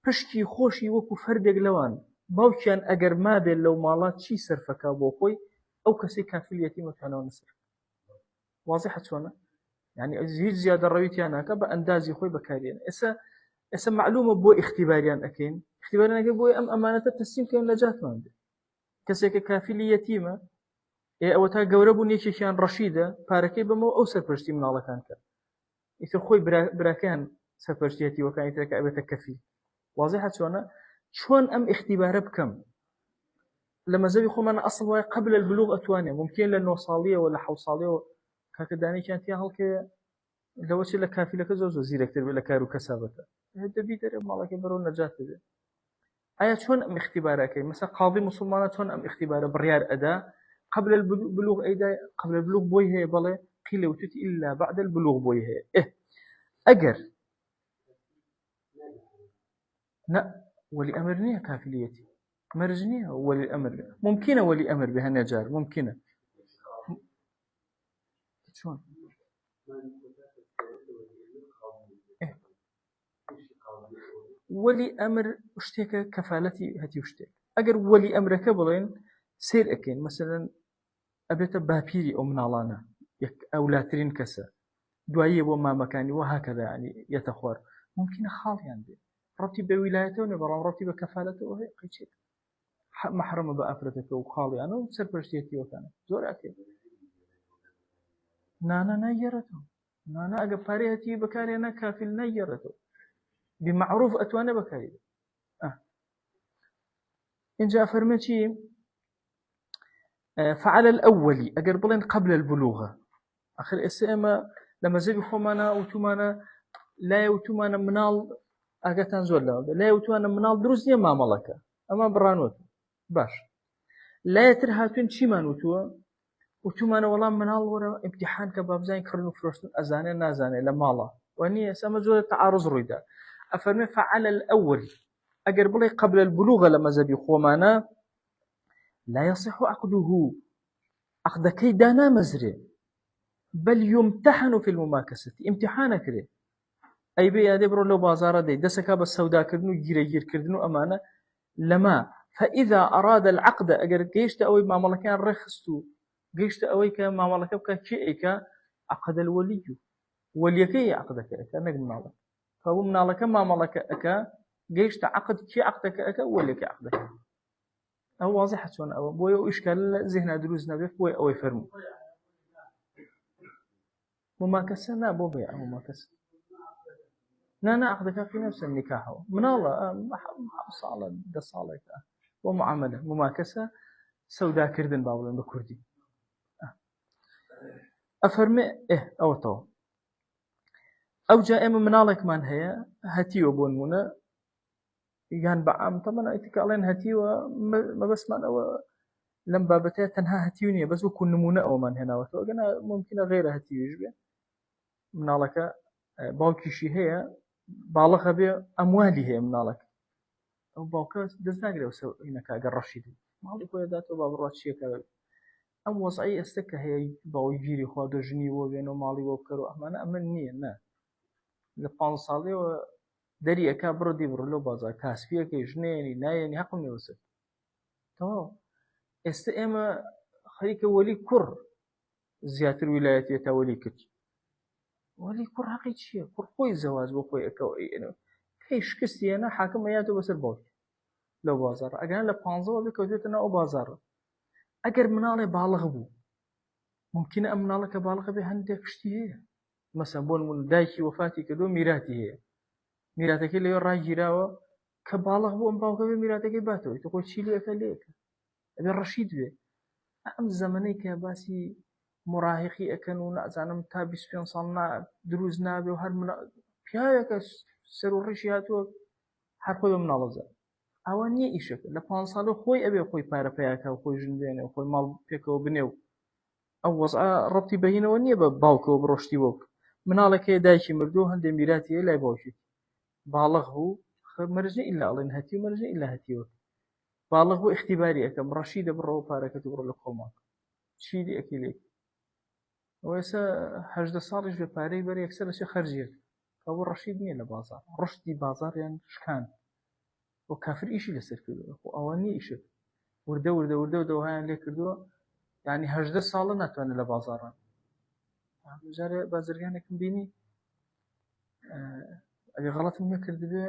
پشتی خۆشی وەکو فەردێک لەوان باوکیان ئەگەر مابێت لەو ماڵات چی سەرفەکە بۆ خۆی ئەو کەسی کافلی یەتیم ئەتوانەوە نەسەر واضحە چۆنە يعني هیچ زیادە ڕەویتیان ناکە بە ئەندازی خۆی بەکارێنە ئێستا معلومە بۆ ئیختیباریان ئەکەین اختیباریان ئەکەین بۆی ئەم ئەمانەتە تەسلیم کەین لە جاتمان بێت کەسێکە کافلی یەتیمە ئەوە تا گەورە بوون یەکێکیان ڕەشیدە پارەکەی بەمەوە ئەو سەرپەرشتی مناڵەکان کرد ئیتر خۆی براکەیان سەرپەرشتی یەتیمەکانی ترەکە ئەبێتە کەفیل واضحە چۆن ئەم اختیبارە بکەم لە مەزەبی خۆمانە ئەسڵ وایە قبل البلوغ ئەتوانێ ممکن لە 9 ساڵیەوە لە 7 ساڵیەوە کاکە دانێکیان تیا هەڵکەوێ لەوەچ لە کافیلەکە زۆر زیرەکتر بێت لە کار و کەسابەتە دەبی دەرێ ماڵەکەی بەرەو نەجات بێت ئایا چۆن ئەم اختیبارەکەی مثلا قاضی مسلمانە چۆن ئەم اختیبارە بڕیار ئەدا قبل البلوغ ئەیدا قبل البلوغ بۆی هەیە بەڵێ قیل وتت إلا بعد البلوغ بۆی هەیە ئەگەر نا ولي أمر نية كافليتي مرجنية ولي الأمر ممكنة ولي أمر بهنا جار ممكنة شلون ولي أمر اشتكى كفالتي هتي اشتكى أجر ولي أمرك بلين سير أكين مثلا أبيت بابيري أو من علانا أولاترين كسا دعية وما مكاني وهكذا يعني يتخور ممكن خال يعني ربطي بولايته ونبرام ربطي بكفالته وهي قيشيك محرم بأفرتك وخالي أنا وسربرشتيتي وكان زور أكيد نانا نيرته نانا أجا باريتي بكاري أنا كافل نيرته بمعروف أتوانا بكاري إن جاء فرمتي فعلى الأول أجر بلين قبل البلوغ آخر السئمة لما زي بخومانا وتومانا لا يوتومانا منال أجتان زول لا يوتوانا منال دروس ما ملكه أما برانوت باش لا يترهاتون شي ما نوتوا وتومانا والله منال ورا امتحان كباب زين كرنو فروشتن أزاني نازاني لما الله واني سما زول تعارض رويدا أفرمي فعلى الأول أجر بلي قبل البلوغ لما زي بخومانا لا يصح عقده عقد كيدانا مزري بل يمتحن في المماكسة امتحانك ليه أي بي هذا برو لو بازار دي دسكا بالسوداء كردنو جير كردنو أمانة لما فإذا أراد العقد أجر جيشت أوي مع ملكان رخصتو جيشت أوي كما ملكك شيئك عقد الولي وليكي عقدك أكا نجم نالك فهو من نالك ما ملك أكا جيشت عقد شي عقدك أكا وليكي عقدك أو واضحة شون أو بوي إشكال ذهن دروز نبي بوي أو يفرمو مماكسة لا بو بيع مماكسة لا عقدك في نفس النكاح من الله صالة ده صالة ومعاملة مماكسة سوداء كردن بابلن بكردي أفرمي أو تو أو جاء من منالك من هي هتي وبون منا يعني بعام طبعا اتكالين هتي وما بس من أو لم بابتها تنها هتيونية بس وكون نمونة أو من هنا وتوقنا ممكن غير هتي يجبه منالك باوكيشي هي بالغ بي أموالي هي منالك أو باوكاس دزناقري وسو إنك أقر رشيدي مالي كوي ذاته باب الرشية كذا أم وضعي استكه هي باوي جيري خواد جني وبينو مالي وبكرو أمانة أمن نية نا لبان صالي دەری ئەکا بڕۆ دی بڕۆ لەو بازار کاسپیەکەی ژنێنی نایەنی حەقم نێوەسەر تەواو. ئێستا ئێمە خەریکە وەلی کوڕ زیاتر ویلایەتیە تا وەلی کرد. وەلی کوڕ حەقی چییە؟ کوڕ خۆی زەواج بۆ خۆی ئەکەوە کەی شکستی هێنا حاکم ئەیاتۆ بەسەر باوکی لەو بازار ئەگەر لە 15 بکەوتێتە ناو ئەو بازارە. ئەگەر مناڵێ باڵغ بوو ممکنە ئەم مناڵەکە باڵغە بێ هەندێک شتی هەیە مەسەن بۆ نمونە دایکی وەفاتی کردو میراتی هەیە میراتەکەی لەوێ ڕاگیراوە کە باڵغ بوو ئەم باوکە بێ میراتەکەی باتەوەی تۆ خۆی چیلوەکە لێکە ئەبێ ڕەشید بێ. ئەم زەمەنەی کە باسی مراهقی ئەەکەن و نازانم تا 25 ساڵ دروست نابێ و هەر پیاوێکە سەر و ڕیشی هاتووە هەر خۆی بە مناڵەزە ئەوە نییە ئیشەکە لە 5 ساڵە خۆی ئەبێ خۆی پارە پیاکە و خۆی ژن بێنێ و خۆی ماڵ پێکەوە بنێ و ئەو وەزع ڕەبتی بەهینەوە نییە بە باوکەوە بڕۆشتی وەک مناڵەکەی دایکی مردوو هەندێک میراتی هەیە لای باوکی باڵغ بوو مەرجە ئیلا ئەڵێن هەتی و مەرجە ئیلا هەتیوە باڵغ بوو اختیباری ئەەکەم ڕەشیدە بڕەوە پارەکەت و بڕۆ لە کۆڵمان چیدی ئەکی لێک ئەوە ئێستا 18 ساڵیش بێ پارەی بەرە یەکسەر لەچێ خەرجێت ئەوە ڕەشید نییە لە بازار ڕشتی بازاریان شکان بۆ کافر ئیشی لەسەر کردووە ئەوە نییە ئیشت وردە وردە وردە و دەوهیان لێ کردووە یعنی 18 ساڵە ناتوانێت لە بازاڕان جارێ بازرگانێکم بینی ئەگە غەڵەتم نەکردبێ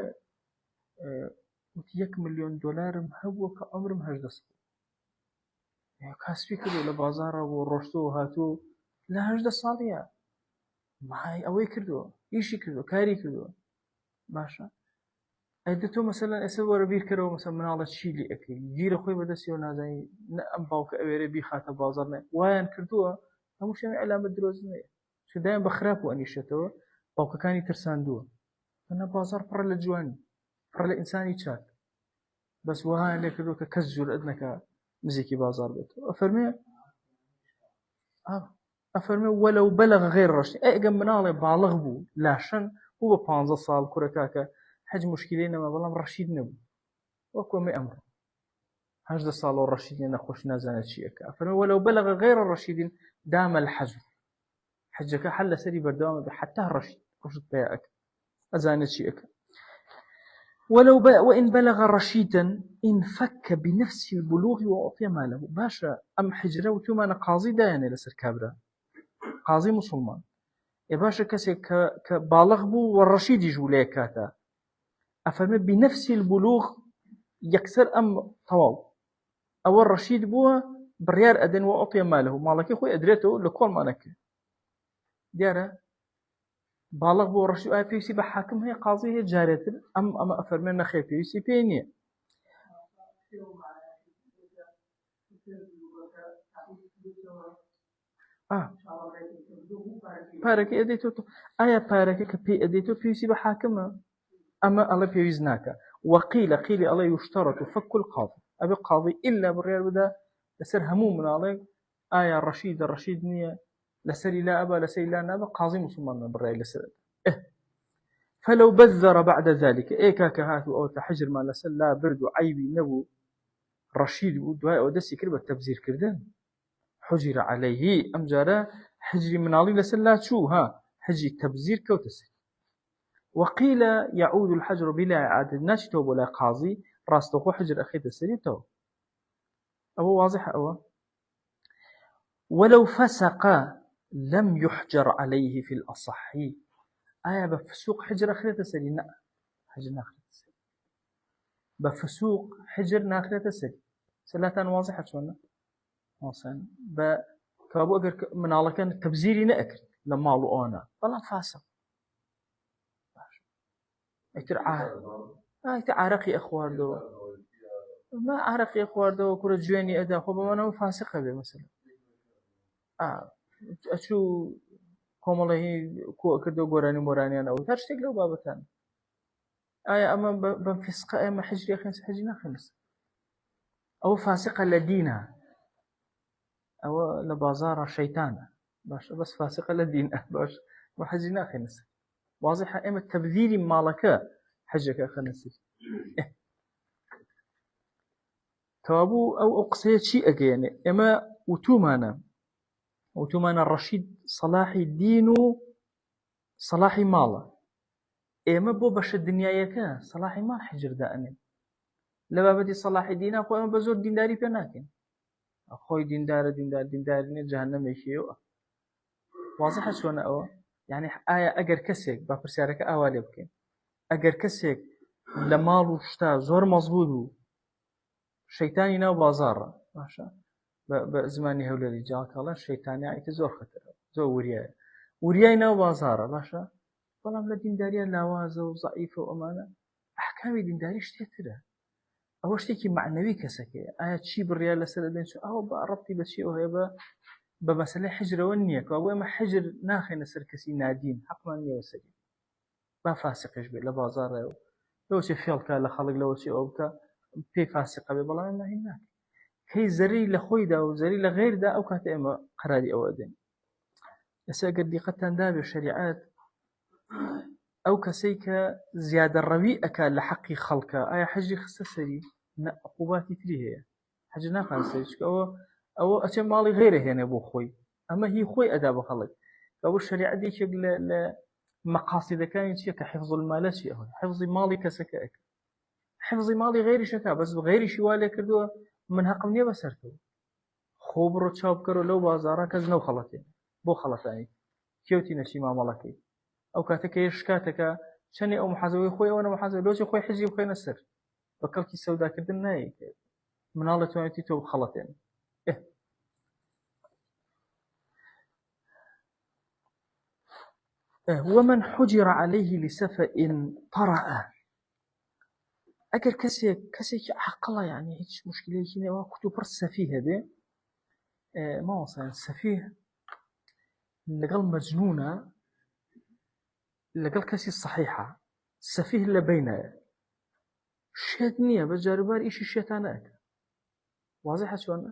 وتی 1 ملیۆن دۆلارم هەبووە کە عەمرم 18 ساڵ کاسبی کردو لە بازارە بۆ ڕۆشتۆ و هاتوو لە 18 ساڵیە مای ئەوەی کردووە ئیشی کردو کاری کردووە باشە ئەدە تۆ مەسەلەن ئێستا وەرە بیرکەرەوە مەسەل مناڵە چیلی ئەەکەی گیرە خۆی بەدەستیەوە نازانی ئەم باوکە ئەوێرە بیخاتە بازار نێ وایان کردووە هەموو شەمی ئەلامە درۆزنێ شدایان بە خراپ و ئەنیشێتەوە باوکەکانی ترساندووە ئەنە بازار پڕە لە جوانی پڕە لە ئینسانی چاک بەس وایان لێ کردووە کە کەس جورئەت نەکا نزیکی بازار بێت ئەفەرمێ وەلەو بەلەغ غێر ڕەشید ئەگەر مناڵێ باڵغ بوو لاشەن بوو بە 15 ساڵ کوڕەکە حەج مشکلەی نەما بەڵام ڕەشید نەبوو وەکومە ئەمڕۆ 18 ساڵ و ڕەشید نەخۆش نازانێت چیەکە ئەفەرمێ وەلەو بەلەغ غێر ڕەشید دام الحەج حەجەکە حەل لەسەری بەردەوامە بێ حتا ڕەشید ڕشت پێیەکە ئەزانێت چیەکە وإن بلغ رشيدا انفك بنفس البلوغ وأعطي ماله باشا أم حجرة وتوما قاضي داينة لسر كابرا قاضي مسلمان يا باشا كسي كبالغ بو والرشيد يجوليه كاتا أفهم بنفس البلوغ يكسر أم طواو أو الرشيد بو بريار أدن وأعطي ماله مالك يخوي أدريته لكل ما نك ديارة باڵغ بۆ ڕەشید ئایا پێویستی بە حاکم هەیە قازی هەیە جارێتر ئەمە ئەفەرمێن نەخێر پێویستی پێی نییە پارەکە ئەدەیتەوە ئایا پارەکە کە پێی ئەدەیتەوە پێویستی بە حاکمە ئەمە ئەڵە پێویست ناکە وەقیلە قیلی ئەڵێ یشتەڕەت فەک القاضی ئەبێ قاضی ئیلا بڕیار بدا لەسەر هەموو مناڵێک ئایا ڕەشیدە ڕەشید نییە لسري لا أبا لسري لا نابا قاضي مسلمان برأي لسر فلو بذر بعد ذلك كاكهات أو تحجر ما لسل لا برد عيبي نبو رشيد ودواء ودسي كربة تبزير كردن حجر عليه أمجارا حجري منالي لسل لا شو حجري تبزير كوتسي وقيل يعود الحجر بلا إعادة ناشي توب ولا قاضي راستوخو حجر أخي تسري تو أبو واضح أو ولو فسق لم يحجر عليه في الأصح بفسوق حجر أخرة سري لا حجر ناخرة سري بفسوق حجر ناخرة سري سلاتان واضحة شونا مثلا كابو أجر من على كان تبزيري نأكل لما لو أنا طلع فاسق عرقي أخوار دو ما عرقي أخوار دو كرة جواني أدا خو أنا فاسقة به مثلا أشو كومله كو كردو غوراني موراني أنا وثار شتيقلو بابتان أما بفسق أما حجري خنس حجنا خنس أو فاسقة لدينها أو لبازار الشيطان باش بس فاسقة لدينها باش وحجنا خنس واضحة أما تبذير مالك حجك خنس كابو أو أقصيت شيء أجيني أما وتومانا الرشيد صلاحي الدين صلاحي ماله ئێمە بۆ بەشە دنیایەکە سەلاحی ماڵ حیجر دائنێن لە بابەتی سەلاحی دینا خۆ ئەمە بە زۆر دینداری پێ ناکەین خۆی دیندارە دیندارینێ جەهەنەمێکیەوە واضحە چۆنە ئەوە یعنی ئایا ئەگەر کەسێک با پرسیارەکە ئاوا لێ بکەین ئەگەر کەسێک لە ماڵ و شتا زۆر مەزبوط بوو شەیتانی ناو بازاڕە باشە بە زمانی هەولێری جاڵکەڵە شەیتانیایەکە زۆر خەتەرە زۆر وریای ناو بازاڕە باشە بەڵام لە دینداریە لاوازە و زەعیفە و ئەمانە ئەحکامی دینداری شتێترە ئەوە شتێکی معنەوی کەسەکەیە ئایا چی بڕیا لەسەر دەدەن ئەوە بە ڕەبتی بەچی ئەو هەیە بە مەسەلەی حجرەوە نییە کە ئەمە حجر ناخێنە سەر کەسی نادین حەقمان نییە سەری با فاسقش بێت لە بازاڕێ و لەوچێ فێڵکە لە خەڵک لەوەچی ئەو بکە پێی فاسقە بێ بەڵام ناهین ناکە کەی زەری لە خۆیدا و زەری لە غێردا ئەو کاتە ئێمە قەراری ئەوە دێن ئێستا ئەگەر دیقەتتان دابێ شەریعەت ئەو کەسەی کە زیادە ڕەوی ئەکا لە حەقی خەڵکە ئایا حەجی خستە سەری عقوباتی تری هەیە حەج ناخوان سەری چکە ئەوە ئەچێ ماڵی غێرە هێنێ بۆ خۆی ئەمە هی خۆی ئەدا بە خەڵک ئەوە شەریعەت یەکێک لە مەقاصدەکانی چییە کە حفظ المالە چی ئەوە حفظی ماڵی کەسەکە ئەکە حفظی ماڵی غێریشەکە بەس غێریشی وا لێ کردووە من حەقم نییە بەسەرتەوە خۆ بڕۆ چاو بکەرەوە لەو بازاڕە کەس نەو خەڵەتێ بۆ خەڵەتانی کێوتی نەچی مامەڵەکەی ئەو کاتەکە شکاتەکە چەنێ ئەو محازەوەی خۆی ئەوە محازە لۆچی خۆی حەجی بخۆینە سەر بە کەڵکی سەوداکردن نایە مناڵ دەتوانێتی تۆ بخەڵەتێن ومن حجر عليه لسفة طرأ ئەگەر کەسێکی عاقڵە یعنی هیچ مشکلەیەکی نەوە کوتو پڕ سەفیهە بێ ماوەسایان سەفیه لەگەڵ مەجنونە لەگەڵ کەسی صحیحە سەفیه لە بینایە شێت نییە بە جاروبار ئیشی شێتانەکە واضحە چۆنە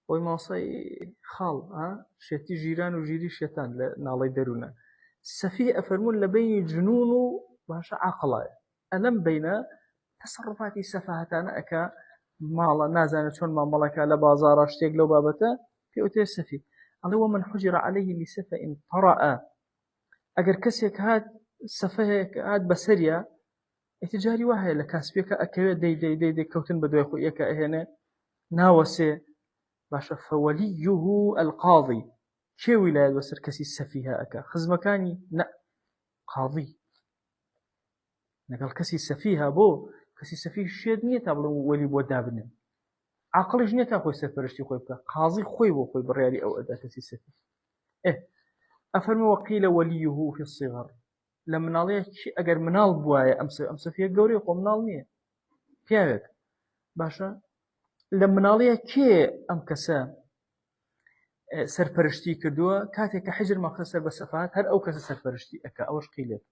بۆی ماوەسای خاڵ شێتی ژیران و ژیری شێتان لە ناڵەی دەروونە سەفیه ئەفەرمون لە بینی جنون و باشە عاقڵایە ئەلەم بینە تصرفاتی سەفاهەتانە ئەکا ماڵە نازانێت چۆن مامەڵەکە لە بازاڕە شتێک لەو بابەتە پێوتێ سەفی ئەڵێ ومن حجر عليه لسفة طرأ ئەگەر کەسێک هات سەفەهێک هات بەسەریە ئەتیجاری وا هەیە لە کاسپێکە ئەکەوێت دەی کەوتن بە دوای خۆی یەکە ئەهێنێ ناوەسێ باشە فەوەلیه القاضی کێ ویلایەت بەسەر کەسی سەفیهە ئەکا خزمەکانی نە قاضی لەگەڵ کەسی سەفیهە بۆ کەسی سەفیه شێت نییە تا بڵێ وەلی بۆ دابنێن عاقڵیش نییە تا خۆی سەرپەرشتی خۆی بکە قاضی خۆی بۆ خۆی بڕیاری ئەو ئەدا کەسی سەفیه ئەفەرمە وەقیلە وەلیه فی الصغر لە مناڵەیەکی ئەگەر مناڵ بوایە ئەم سەفیه گەورەی خۆ مناڵ نییە پیاوێک باشە لە مناڵەیە کێ ئەم کەسە سەرپەرشتی کردووە کاتێک کە حجر مەخە سەر بە سەفاهات هەر ئەو کەسە سەرپەرشتی ئەکا ئەوەش قیلێت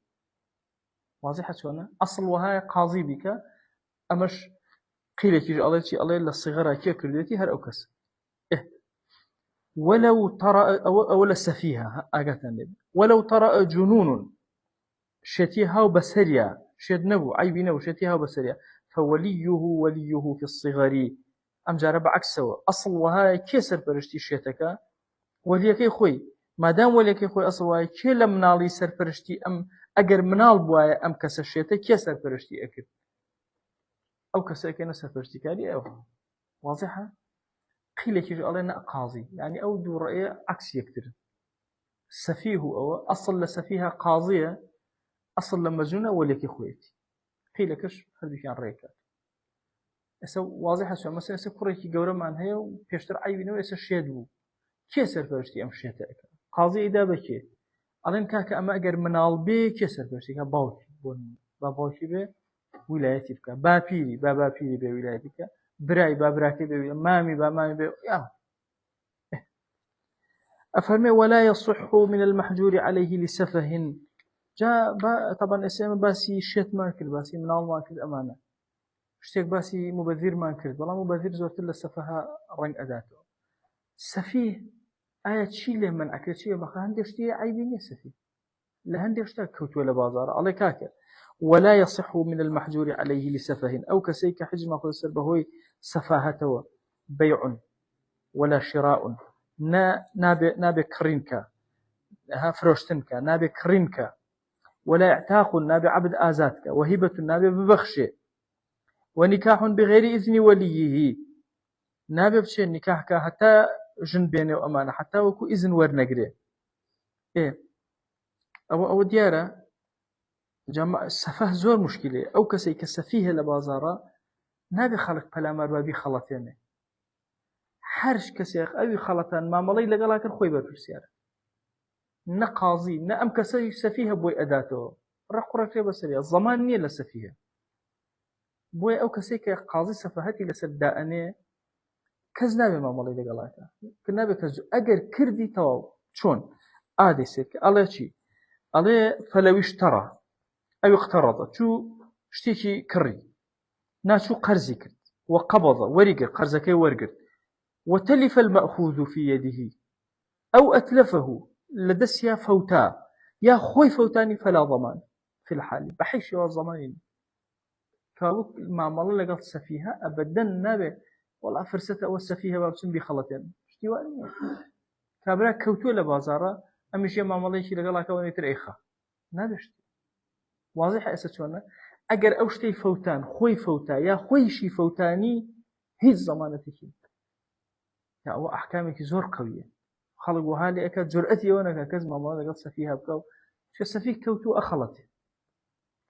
واضحە چۆنە ئەسڵ وهایە قاضی بیکە ئەمەش قیلێکیش ئەڵێ چی ئەڵێ لە صغرا کێ کردوێتی هەر ئەو کەس ولو طرأ أو لسفيها أجتن ولو طرأ جنون شتيها وبسريا شد نبو عيب نبو شتيها وبسريا وليه في الصغر أم جرب عكسه أصل وهاي كسر برشتي شتك وليكي خوي ما دام وليكي خوي أصل وهاي كل منالي سر برشتي أم أجر منال بوايا أم كسر شتك كسر برشتي أكيد أو كسر كنا سر برشتي كاري أو واضحة قيلك علينا قاضي يعني أو دو رأي عكس يكتر سفيه أو أصل لسفيها قاضية أصل لمجنونة وليك خويتي قيلكش هذا كان رأيك أسا واضحة شو مثلا أسا كوريكي جورا معن هي وبيشتر عيبينه أسا شيدو كيسر فرشتي أم شيتك قاضي إذا بكي علين كاك أما أجر منال بي كيسر فرشتي كباوكي باوكي بي ولايتي بك بابيري بولايتك براي بابراكي بي مامي بي يا أفرمي ولا يصح من المحجور عليه لسفه جاء طبعا اسم باسي شت ما كرد باسي منال ما كرد أمانة اشتيك باسي مبذر ما كرد والله مبذر زورت له سفها رنگ أداته سفيه آية شي له من أكرد شي بخا هندشتي عيبيني سفيه لهندشتا كوت ولا بازار على كاكا ولا يصح من المحجور عليه لسفه أو كسيك حجم أخذ سربهوي سفاهته بيع ولا شراء نابي كرينكا ها فروشتنكا نابي كرينكا ولا اعتاق نابي عبد آزادك، وهبة نابي ببخشه، ونكاح بغير إذن وليه نابي بشي نكاحك حتى جن بيني وأمانة حتى وكو إذن ورنقري إيه أو ديارة جمع السفه زور مشكلة أو كسي كسفيه لبازارة نابي خلق بلامر وابي خلطيني حرش كسيخ أوي خلطان ما مالي لقلاك الخوي برسيار نقاضي نأم كسي سفيه بوي أداته رقرك بسرية الضمان نية لسفيه بوي أو كسي كقاضي سفهتي لسداءني كز نابي ما مالي لقلاك كنابي كزو أجر كردي تواو شون عادي سيك الله شي الله فلو اشترى أو اقترض شو اشتكي كري ناشو قرزي كرد وقبض ورقر قرزكي ورقر وتلف المأخوذ في يده أو أتلفه لدسيا فوتا يا خوي فوتاني فلا ضمان في الحال بحيش يا الضمانين قالوا ما مالله لقلت سفيها أبدا نابي والله فرسته أو السفيها بابسن بخلطين اشتواني كابرا كوتو لبازارة أمشي ما مالله شي لقلا كوني تريخا نابشت واضح أساسونا أجر أوشتي فوتان خوي فوتا يا خوي شي فوتاني هي ضمانتك يا أو أحكامك زور قوية خلق وهالي أكاد جرأتي وأنا كز ما مالله لقلت سفيها بكو شو السفيه كوتو أخلته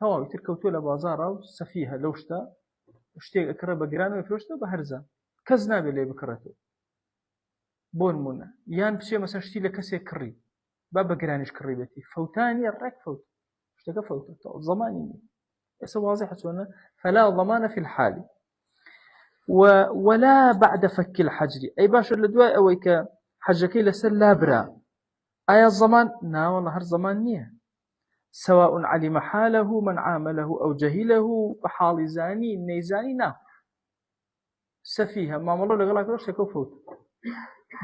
هو يتركوتو لبازارة وسفيها لوشتا وشتي أكره بجرانه وفروشته بهرزة كز نابي اللي بكرته بون منا يان بشي مثلا شتي لكسي كري بابا جرانيش كري بيتي فوتاني الرك فوت اشتكى فوت ضماني بس واضح سونا فلا ضمان في الحال ولا بعد فك الحجر أي باشر لدواء أويك حجكي لسل لابرا أي الضمان نا والله هر ضمان نيه سواء علم حاله من عامله أو جهله بحال زاني نيزاني نا سفيها ما مالو لغلاك روش تكو فوت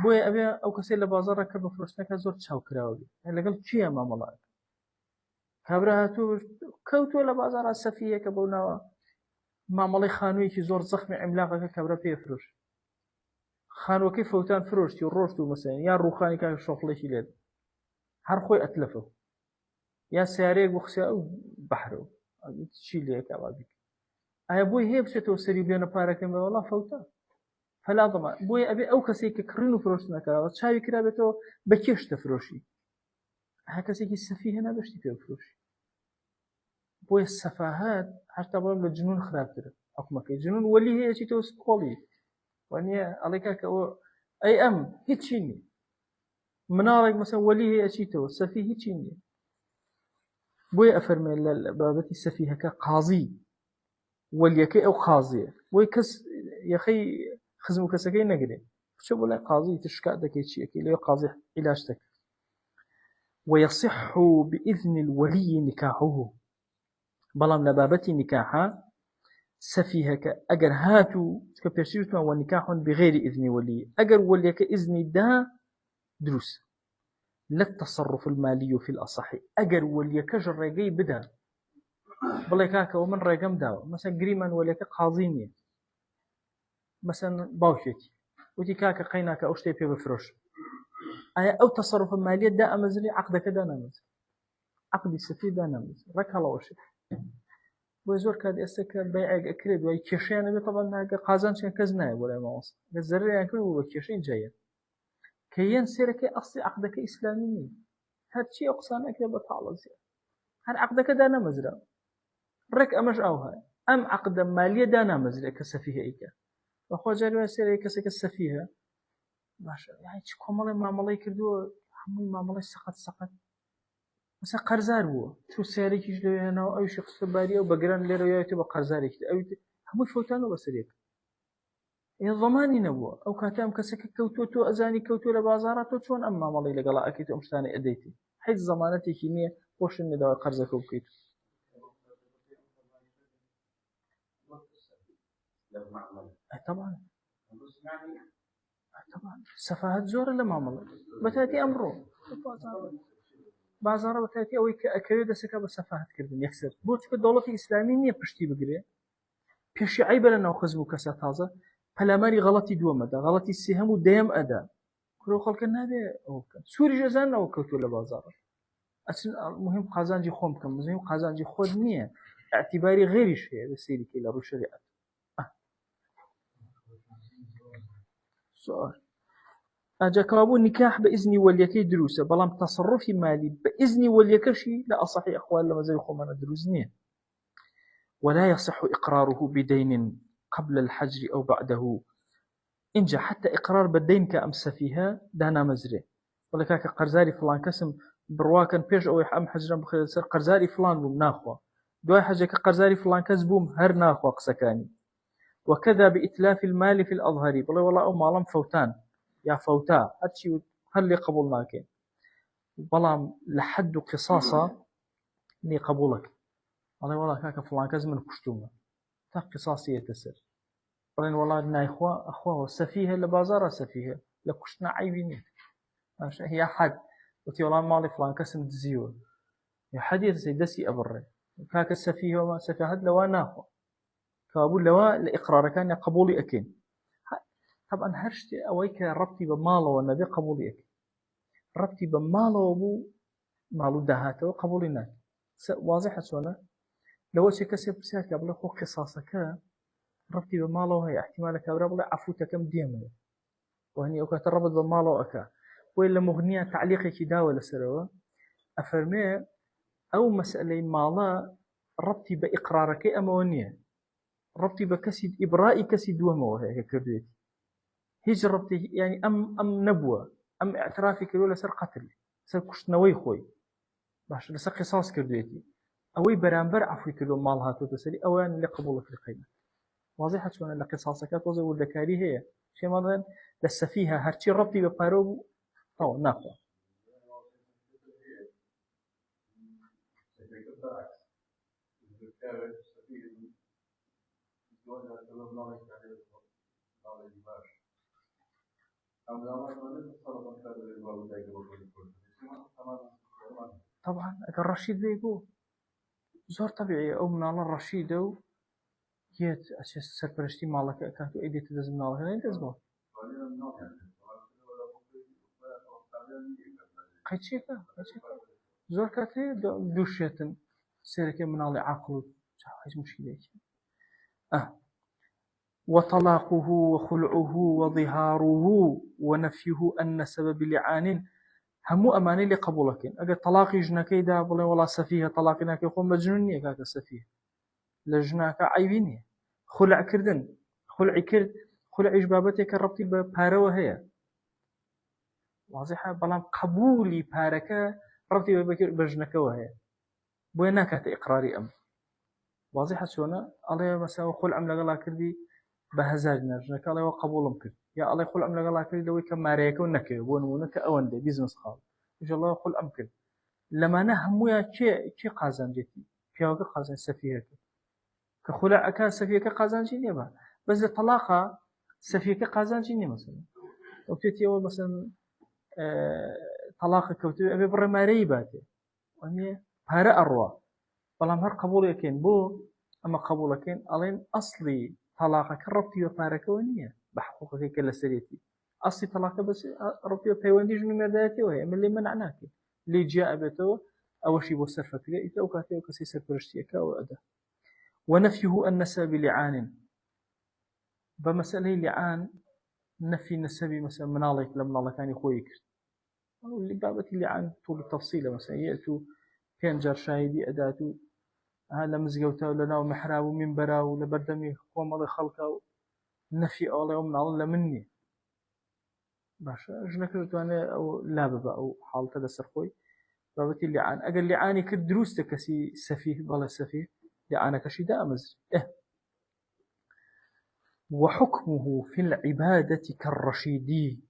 بوي أبي أو كسيل بازار كرب فرسنك زور تشاو كراوي لقل كيا ما ملاك هبرهاتو كوتو لبازار سفيه كبونا ما مالي خانوي كي زور زخم عملاقك كبرا بيفروش خانو كيف فوتان فروشتي وروشتو مثلا يا روخاني كان شوخلي شيلاد هر خوي أتلفه يا سياريك بخسي أو بحرو تشيلي كابابيك أي بوي هي بشتو سري بينا باركم والله فوتا فلا ضمان بوي أبي أو كسي كرينو فروشنا كلا شاي كرابتو بكيش تفروشي هكذا كي السفيه هنا بشتي فيه فروشي بوي السفاهات حتى بقول الجنون خراب ترى حكمك الجنون ولي هي شيء توسقولي واني عليك كأو أي هيتشيني منارك مثلا ولي هي شيء تو السفيه هيتشيني بوي أفرمي بابتي السفيه كقاضي وليك أو قاضي بوي كس يا أخي خزمك سكي نقدي شو بقول قاضي تشكأ دك شيء كي لو قاضي علاجتك ويصح بإذن الولي نكاحه بلام لبابتي نكاحا سفيهك أجر هاتو كبيرشيتما ونكاح بغير إذن ولي أجر وليك إذن دا دروس لا التصرف المالي في الأصح أجر وليك جرقي بدا بليكاك ومن رقم داو مثلا قريما وليك قاضيني مثلا باوشيتي وتي كاكا قيناك أوشتي بي بفروش أو تصرف مالي دا أمزلي عقدك دا نمز عقد السفيه دا نمز رك الله وشي وزور كاد استك بيع أكريد ويكشين أبي طبعا قازان شين كزنا ولا ما وصل الزرير يعني كل ويكشين جاية كيان سيرك أصلي عقدك إسلامي هاد شيء أقسام أكيد بطالة زي هاد عقدك دانا مزرعة رك أمش أوها أم عقد مالية دانا مزرعة كسفيه إيكا وأخو جاري سيرك كسفيه باش يعني تشكو مالي ما مالي كردو حمي ما مالي سقط مثلا قرزار بو تو سياري كيش لو هنا أو شخص باري أو بقران ليرو يأتي بقرزاري كده أو هم يفوتانو بسريك إيه ضماني نبوا أو كاتام كسك كوتو أزاني كوتو لبازاراتو شون أما مالي لقلا أكيد أمشتاني أديتي حيث ضمانتي كيمية وش النداء قرزك وبكيتو طبعا طبعا سفاهات زور لما مالي بتأتي أمره بازار بتأتي أو أكيد سكاب السفاهات كردن يكسر بوتك الدولة الإسلامية بشتي بقريه بيش عيب لنا وخزبو كسا تازة فلاماري غلطي دوما دا غلطي السهم وديم أدا كلو خلق النادي سوري جزان أو كوتو لبازار أصلا مهم قازانجي خوم كم مهم قازانجي خود نية اعتباري غير شيء بسيري كلا رو شريعة. سؤال أجاكابو نكاح بإذن وليكي دروسة بلام تصرفي مالي بإذن وليكشي لا أصحي أخوال لما زي خومنا دروزنية. ولا يصح إقراره بدين قبل الحجر أو بعده إنجا حتى إقرار بالدين كأمس فيها دانا مزري ولكاك قرزاري فلان كسم برواكن بيش أو يحام حجرا بخير سر قرزاري فلان بوم ناخوا دواي حاجة كقرزاري فلان كسبوم هر ناخوا قسكاني. وكذا بإتلاف المال في الأظهر بلا والله أو مالم فوتان يا فوتا هاتشي هل قبولناك بلام لحد قصاصة لي قبولك والله كاك فلان كز من كشتومه تا قصاصية تسر بلين والله إن أخوة سفيهة لبازار سفيهة لكشنا عيبيني هي حد وتي والله مالي فلان كسم تزيور يا حديث سيدسي أبره كاك السفيه وما سفيه هاد لوا ناخو كابول لوا لإقرار كان قبولي أكين طبعا هرشت أويك ربطي بماله والنبي قبولي أكين ربطي بماله وبو مالو دهاته وقبولي ناك واضحة سونا لو شيء كسب بسيط قبل خو قصاصك ربطي بماله هي احتمال كبر بلا عفوتك كم ديمه وهني أو كتربط بماله أكا وإلا مغنية تعليقي كدا ولا سروا أفرمي أو مسألة مالا ربطي بإقرارك أمونية ربطي بكسد إبرائي كسد وموه كرديت هيج ربطي يعني أم نبوة أم اعترافي كرولا سر قتل سر كشتنوي خوي باش لسر قصاص كرديتي أوي برانبر عفوي كردو مالها تتسري أوان اللي قبولك القيمة واضحة شوان اللي قصاصك وزي والذكاري هي شيء مثلا للسفيهة هرشي ربطي بقاروب أو ناقوة طبعا الرشيد بيقول زور طبيعي أو من الله الرشيد أو يت أشياء سرپرشتي مالك كاتو إيدي تدزم مالك لا ينتزمه قيتشيكا زور كاتي دوشيتن سيرك من الله عقله هاي مشكلة وطلاقه وخلعه وظهاره ونفيه أن سبب لعان همو أماني لقبولك أجل طلاقي جناكي دا بلا ولا سفيه طلاقنا كي يقوم مجنونية كاك سفيه لجناك عيبيني خلع كردن خلع كرد خلع إجبابتك ربطي ببارو هي واضحة بلام قبولي باركة ربطي بجناك وهي بويناك إقراري أم واضحة شونا الله مثلا خلع ملغلا كردي بهزاجنا جناك الله وقبولهم كرد يا الله خلع ملغلا كردي لوي كماريك ونكي ونونك أوندي بيزنس خال إن شاء الله خلع مكرد لما نهمو يا شي قازان جيتي فيها قازان سفيهك كخلع أكان سفيهك قازان جيني با بس الطلاقة سفيهك قازان جيني مثلا وقتي أول مثلا طلاق كوتي أبي برا ماري باتي وهي هرا أروى بلام هر قبول يكين بو أما قبول يكين ألين أصلي طلاقك ربطي وفارك ونية بحقوقك كلا سريتي أصلي طلاق بس ربطي وبيوندي جنو مرداتي وهي من اللي منعناك اللي جاء بتو أول شيء بصرفك إذا أوكاتي وكسي سربرشتيك أو أده ونفيه النسب لعان بمسألة لعان نفي النسبي مثلا منالك لما الله كان يخويك اللي بابت لعان طول التفصيل مثلا يأتوا كان جار شاهدي أداتو هذا مزجوته لنا ومحراب ومنبرا ولبردمي قوم الله خلقه نفي الله ومن الله مني باشا جنك أنا أو لا بابا أو حالة هذا سرقوي بابت اللعان أقل لعاني كدروس تكسي سفيه بلا سفيه لعانك شداء مزج وحكمه في العبادة كالرشيدي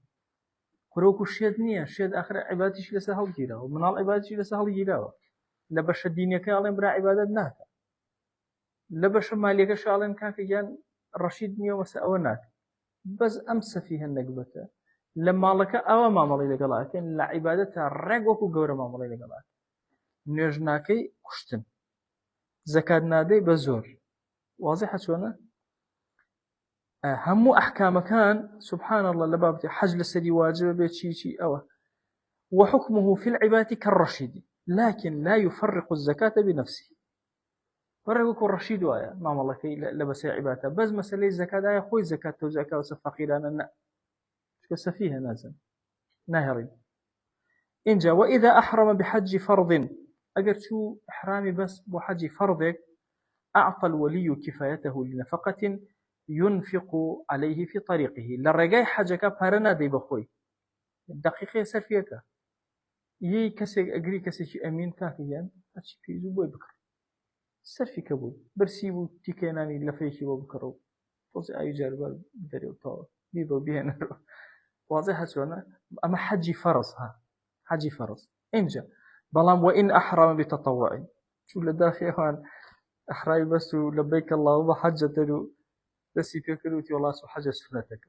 كروكو الشيد نية الشيد آخر عبادتي شي لسهل جيرا ومن العبادة شي لسهل جيرا لبش الدين كالين برا عبادة ناك لبش ماليك شالين كاك جان رشيد نية وسأوناك بس أمس فيها النقبة لما لك أو ما مالي لك لكن لعبادتها رقوكو قورا ما مالي لك لكن نيجناكي كشتن زكاة نادي بزور واضحة شونا همو أحكام كان سبحان الله لبابتي حج لسدي واجب بيت شي أوه وحكمه في العبادة كالرشيد لكن لا يفرق الزكاة بنفسه. فرق الرشيد ويا ما والله كي لبس عبادة بس مسألة الزكاة يا أخوي زكاة وزكاة وسفقير أنا كسفيها نازل ناهرين إنجا. وإذا أحرم بحج فرض أجر شو إحرامي بس بحج فرضك أعطى الولي كفايته لنفقة ينفق عليه في طريقه للرجاء حجك بارنا دي بخوي دقيقة سرفيك يي كسي أجري كسي أمين كافيا أشي في زبوي بكر سرفي كبول برسيبو تيكيناني لفيشي وبكرو فوزي أي جاربال دريو طاو بيبو بيهن واضح شلون أما حجي فرض ها حجي فرض إنجا بلام وإن أحرم بتطوع شو لداخل هون أحرامي بس لبيك اللهم حجة بس يفكروا والله سو حاجة سنتك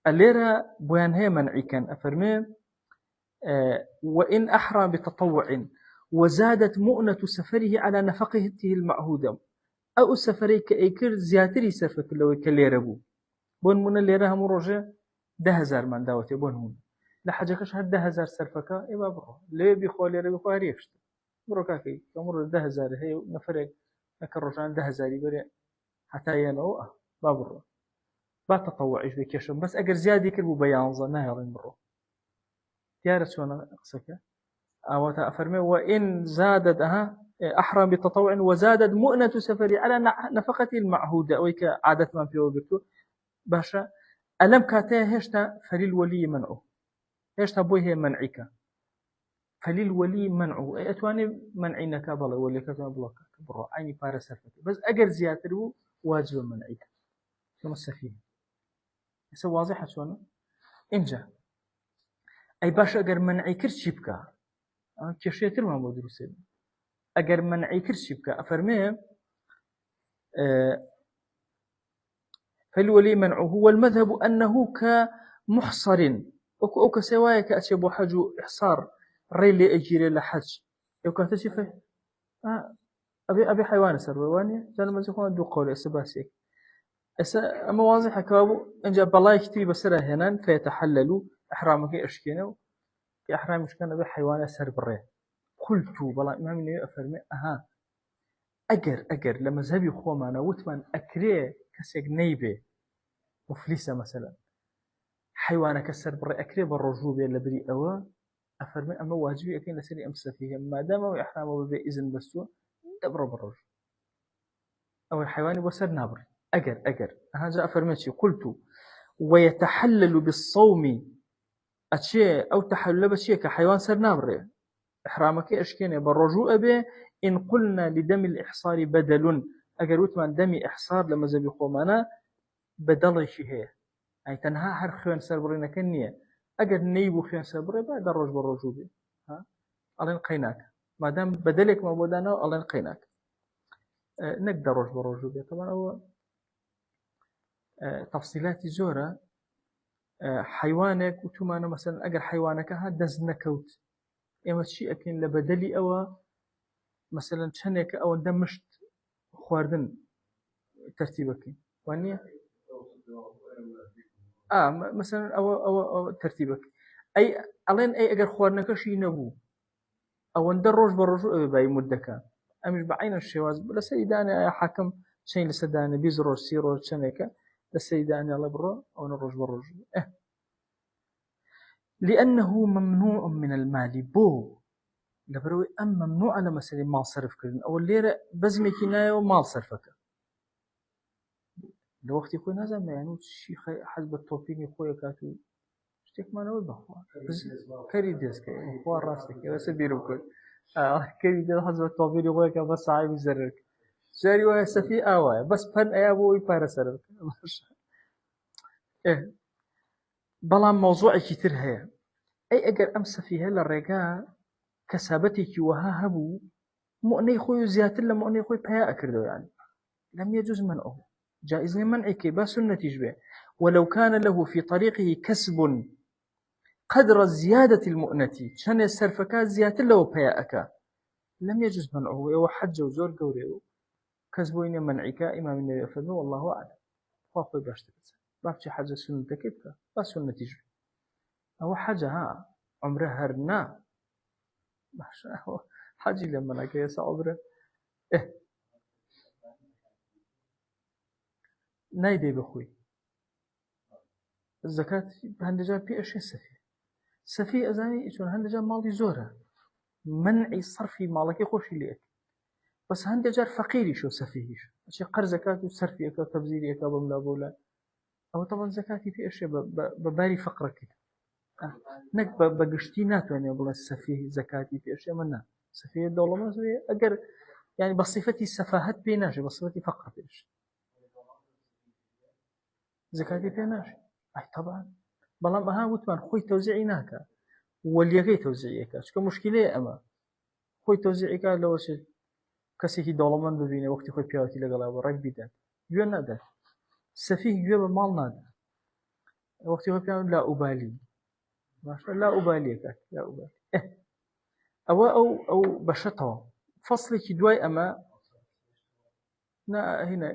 الليرة بوان هي منعي كان أفرمي وإن أحرم بتطوع وزادت مؤنة سفره على نفقته المعهودة أو سفري كأيكر زياتري سفك لو كليرة بو بون من الليرة هم رجع 10,000 من داوتي بون هون لحاجة كشهر 10,000 سرفكا إبا برو ليه بيخوا ليرة بيخوا هريفشت برو كاكي كمر 10,000 هي نفرق نكر رجعان 10,000 يبري حتى ينوه بابرو با تطوعيش بكيشن بس أجر زيادة كربو بيانزا نهارين برو تيارت شو أنا أقصك أو تأفرمي وإن زادت أحرم بتطوع وزادت مؤنة سفري على نفقة المعهودة أو كعادة من في وقته باشا ألم كاتيه هشتا فللولي منعه هشتا بويه منعك فللولي منعه أي أتواني منعينك بالله ولي كتوان بلوك برو عيني بارس بس أجر زيادة واجب منعك كما السفيه يسوى واضحة شلون إنجا أي باش أجر منعي كرشي بكا كشيتر ما مدرسين أجر منعي كرشي بكا أفرميه فالولي منعه هو المذهب أنه كمحصر أو كسوايا كأشبه حج إحصار ريلي أجيري لحج لو كانت شفه أبي حيوان سرواني زال ما زخون دو قول إسباسيك أما واضح كابو إن جاب الله يكتري بسره هنا فيتحللوا إحرامك إشكينه كإحرام إشكينه بحيوان سر بريه قلت بلا إمام النبي أفرمي أجر لما زبي خو معنا وتمن أكريه كسيق نيبه مفلسة مثلا حيوانك السر بري أكريه بالرجوبية لبري أوا أفرمي أما واجبي أكين لسري أمس فيه ما دام وإحرامه بإذن بسوا دبر بالرجل أو الحيوان بسر نابر أجر هذا أفرميتي قلت ويتحلل بالصوم أشياء أو تحلل بشيء كحيوان سر نابر إحرامك أشكينه بالرجوع به إن قلنا لدم الإحصار بدل أجر وتمان دم إحصار لما زبي خومانا بدل شيء أي تنها هر خوان سربرينا كنية أجر نيبو خوان سربري بعد الرج بالرجوع به ألين قيناك ما دام بدلك موجودنا ألين قيناك نقدر رج بالرجوع به طبعا هو تفصيلات زورة حيوانك وتمانا مثلا أجر حيوانك دز نكوت إما شيء أكين لبدلي أو مثلا شنك أو دمشت خواردن ترتيبك وانية مثلا أو ترتيبك أي ألين أي أجر خواردنك شيء نبو أو ندرج بالرجوع باي مدة أمش بعين الشواذ بلا سيداني حاكم شيء لسداني بيزروج سيروج شنك لسيداني الله برا أو نرج بالرجوع لأنه ممنوع من المال بو لبروي أم ممنوع على مسألة مال صرف كرن أو الليرة بزمي كناية ومال صرفك لو وقت يكون هذا ما يعني شيء حسب التوفيق يخوي كاتو شتك ما نقول بخوا كريديس كي هو راسك بس بيروكل كريديس حسب التوفيق يخوي كبس عايب زرك جاري وهي سفي آواء بس فن أي أبو يبارة سرك بلا موضوع كتير هي أي أجر أمس فيها للرجاء كسبتك وها هبو مؤني خوي زيادة لما مؤني خوي بها أكردو يعني لم يجوز منعه جائز منعك بس النتيجة ولو كان له في طريقه كسب قدر زيادة المؤنة شان السرفكات زيادة له بها أكا لم يجوز منعه وحج وزور قوريه كسبوين منعك إمام النبي أفضل والله أعلم خوي باشتكت بابتي حاجة سنة كيف بس النتيجة أو حاجة عمرها هرنا باش حاجی لما نکه صبره اه نایدی بخوی زکات هندجا پیش سفی ازانی چون هندجا مالی زوره منع صرفی مالکی خوشی لیک بس هندجا فقیری شو سفیهش چه قرض زکات و صرفی اکا تبذیری اکا بملا بولا او طبعا زکاتی پیش بباری فقرك نەک بە گشتی ناتوانێت بڵێ سەفیه زەکاتی پێشێ من نا سەفیه دەوڵەمەند ئەگەر ینی بە صیفەتی سەفاهەت پێ ناژێ بە صیفەتی فەقر پێش زەکاتی پێ ناژێ ئای تەبعا بەڵام ئەها وتمان خۆی تەوزیعی ناکە وەلیەکەی تەوزیعیەکە چکە موشکیلەیە ئەمە خۆی تەوزیعیکە لەوە چ کەسێکی دەوڵەمەند ببینێ وەختی خۆی پیاوەتی لەگەڵا بە ڕێک بیدات گوێ نادات سەفیه گوێ بە ماڵ نادات وەختی خۆی پیاوە لا ئوبالی باشە لا ئوبالیەکە لا ئوبالی ئەوە ئەو بەشەتەوە فەسڵێکی دوای ئەمە هنا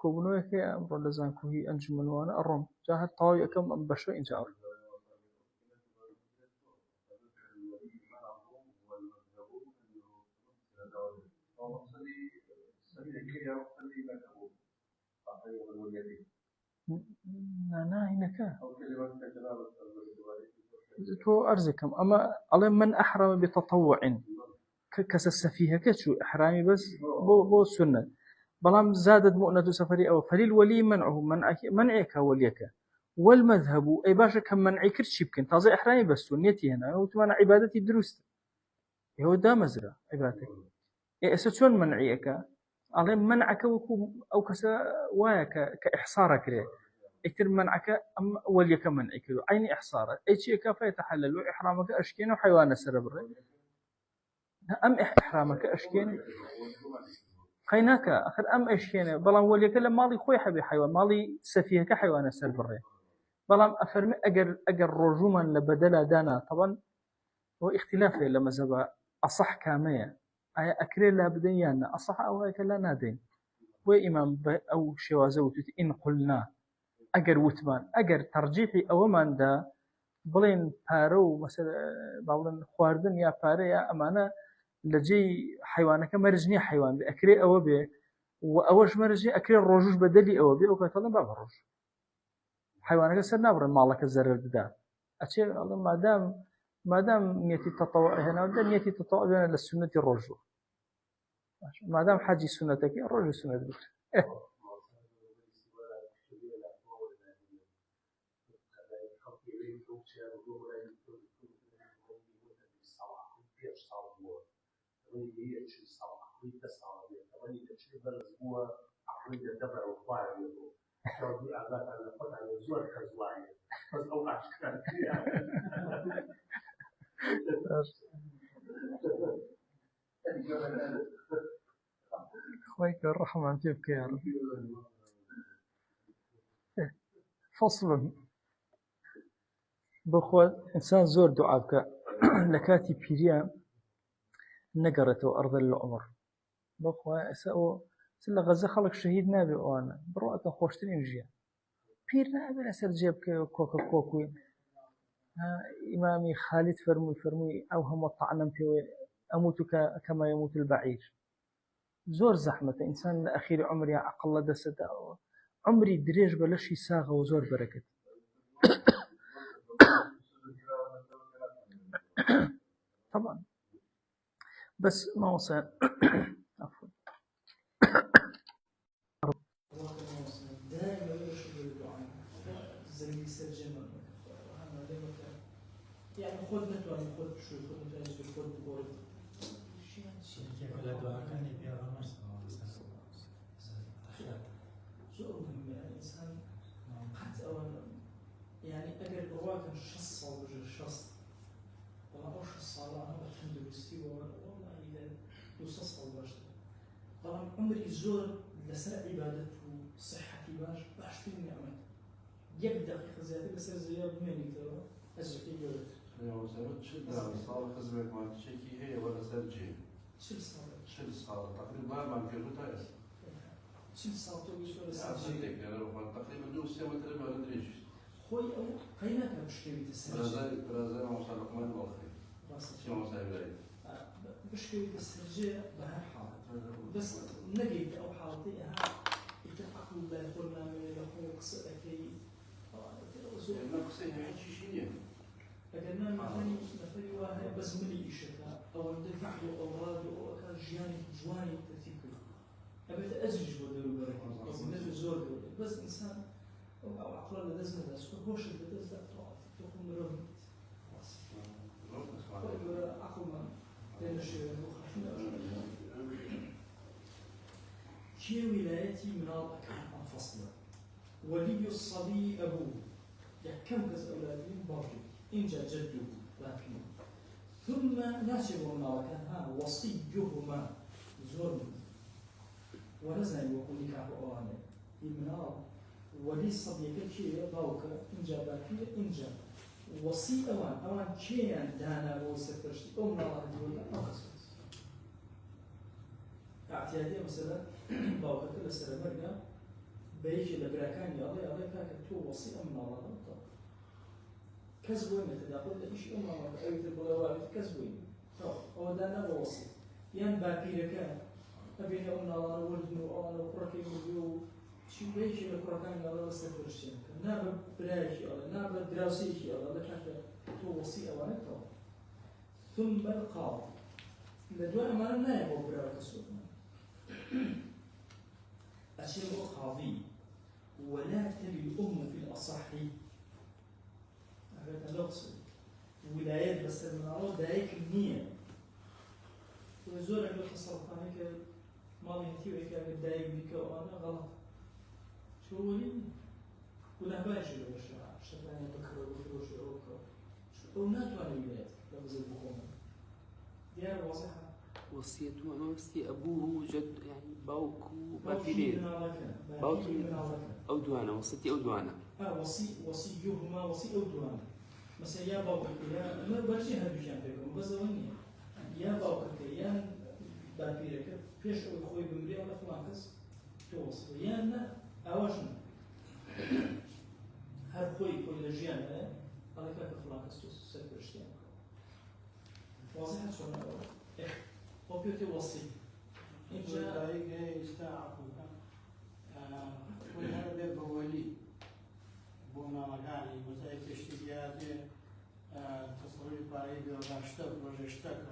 کۆبوونەوەیەکەی ئەمڕۆ لە زانکۆی ئەنجومەنوانە ئەڕۆم جا هەر تەواوی ئەەکەم ئەم بەشە ئینجا ناهینەکە تۆ ئەرزەکەم ئەمە ئەڵێ من ئەحرەمە بتەطەوع کەسە سەفیهەکە چوو ئەحرامی بەس بۆ سنت بەڵام زادت مؤنة سەفەری ئەوە فەلیلوەلی منعه منعێکە وەلیەکە والمذهب ئەی باشە کە منعی کرد چی بکەن تازە ئەحرامی بەستۆ نیەتی هێنا وتمانە عیبادەتی دروست ئێوە دامەزرا عیبادەت ئێستا چۆن منعیەکە ئەڵێ منعەکە وەکو ئەو کەسە وایە کە ئیحسارە کرێ ئیتر منعەکە ئەم وەلیەکە منعی کرد عینی ئیحسارە ئەی چیەکە فەیتەحەلەل و ئیحرامەکە ئەشکێنە و حیوانە سەرە بڕێ ئەم ئیحرامەکە ئەشکێن قەیناکە ئەخر ئەم ئەشکێنە بەڵام وەلیەکە لە ماڵی خۆی هەبێ حیوان ماڵی سەفیهەکە حیوانە سەر بڕێ بەڵام ئەفەرمێ ئەگەر ڕۆژومان لە بەدەلا دانا طبعا هو اختلافێ لە مەذهبە ئەصح کامەیە ئایا ئەکرێ لا بدەین یان نا ئەصح ئەوەیە کە لا نادەین بۆی ئیمام ئەو شێوازە وتوتی ئین قولنا ئەگەر وتمان ئەگەر تەرجیحی ئەوەماندا بڵێن پارە و مەسەلە با بڵێن خواردن یا پارە یا ئەمانە لە جێی حیوانەکە مەرج نییە حیوان بێ ئەکرێ ئەوە بێ و ئەوەش مەرجێ ئەکرێ ڕۆژوش بەدەلی ئەوە بێ ئەو کاتەڵێن با بە ڕۆژ حیوانەکە سەر نابڕێن ماڵەکە زەرەر بدا ئەچێ ئەڵێ مادام نیەتی تەطەوع هێناوە نیەتی تەطەوع بێنە لە سنەتی ڕۆژوو مادام حاجی سنەتەکەی ڕۆژی سنەت بێت خويك الرحمن تبكي يا رب فصل بخوا إنسان زور دعابك لكاتي بيريا نقرته أرض العمر بخوا سأو سلا غزة خلق شهيد نابي وانا برؤة خوشترين جيا بير نابي لسر جيبك كوكا كوكوين إمامي خالد فرمي أوهم وطعنم في أموت كما يموت البعير زور زحمة إنسان أخير عمري أقل دست عمري دريج بلشي ساغة وزور بركة طبعا بس ما وصل عفوا دائما يشغل الدعاء زي سجن يعني خذ نتوى خذ شو خذ نتاج خذ بورد شيء ولا دعاء كان يبيع رمز شو مهم يعني الإنسان حتى يعني أجر رواك الشخص أو الشخص والله أوش الصلاة هذا الحمد لله والله إذا يوصص أو باش طبعا عمري الزور لسر عبادته صحتي باش في النعمة يبدأ في خزياتي بس الزياب مني ترى أزكي جودت يا وزارة شد صار خزمة ما تشكي هي ولا سرجي شل صار تقريبا ما في غطاء شل صار تقول شو سرجي أنا تقريبا دو سنة تقريبا ما ندريش خوي أو قيناك مشكلة السرجي برازيل ما وصل لقمان والخير شو مسائل بشكل السرجة بهالحالة بس نجد أو حالتها يتعقل لا يقولنا من الحقوق سأكي نقصي هاي شيء أجلنا مثلي واحد بس ملي إشتها أو ندفع له أوراد أو كان جواني تثيكل أبيت أزج ودلو بركة بس مثل زور بس إنسان أو عقل لازم الناس وهوش اللي لازم تقوم برمت عقل من لأن الشيء كي ولايتي من الأكان أنفصل ولي الصبي أبوه يحكم كز أولادين باقي إن جاء جده لكن ثم ناشب من الأكان ها وصيهما زور ونزل وقول لك أبو أواني من ولي الصبي كي باوك إن جاء باقي إن جاء وصي أوان كيان دانا وسكرشتي أم الله دولة أو كسوس اعتيادية مثلا باوكا كل سنة مرقا بيجي لبراكان يالي كاكا تو وصي أم الله كسبوين مثل أقول لك إيش أم الله أيوة البلوات كسبوين أو دانا ووصي يان باقي أبيني أم الله ولدنو أنا وقركي مبيو شو بيجي لبراكان يالي وسكرشتي نابا برايشي يالي نابا دراوسيشي يالي لكاكا تو وصي أواني ثم القاضي لدواء ما لا يبغى براكا سوء أشياء قاضي ولا تلي الأم في الأصح هذا اللغز ولايات بس المنعود دايك النية وزورك بالتصرفاني كماضي هتيوي كان دايك بك وأنا غلط شو ولي ولا باجي ولا شرع شتاني بكرة وفروش أوكا شو ناتواني ولايات لغز البخومة ديار واضحة وصيته أنا وصي أبوه وجد يعني باوك وباكيرين باوك أو دوانا وصيتي أو دوانا وصيهما وصي أو دوانا مثلا يا باوك يا ما برجع هالبيشان فيكم بس وني يا باوك يا باكيرك فيش أو خوي بمري ولا فلانكس توصل يا نا أواجنا هر خوي كل جيانا على كيف فلانكس توصل سكرشتين واضحة شو أنا أقول وبيوتي وصي إن جاء يستعقل وهذا بيبقى ولي بونا مكاني مثلا كشتيات تصوير باريد وغاشتك وجشتك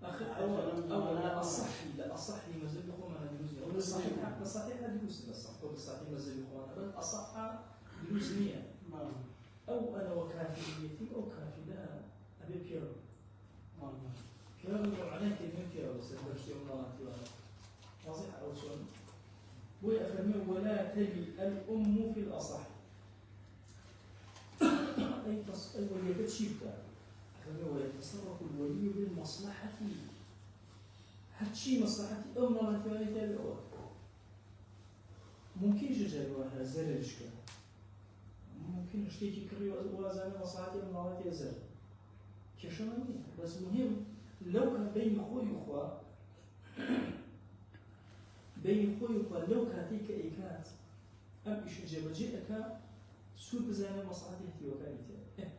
أولا الصحي لا الصحي مازال يقوم على دروس أو الصحيح دروس الصح أو الصحيح مازال يقوم على الصح دروس مية أو أنا وكافيتي أو كافية أبي بيرو كلام عليك من كذا بس الدرس يوم الله تعالى واضح أو شلون ويأفهمه ولا تلي الأم في الأصح أي ولي بتشيبها أفهمه ويتصرف الولي بالمصلحة هالشيء مصلحتي أو الله تعالى تابعه ممكن جزاء زرج كذا ممكن أشتكي كري وأزال مصلحتي من الله تعالى كشمالي بس مهم لو كان بين خوي وخوا لو كاتيك إيكات أم إيش جبجئك سود بزانا مصلحته وكانت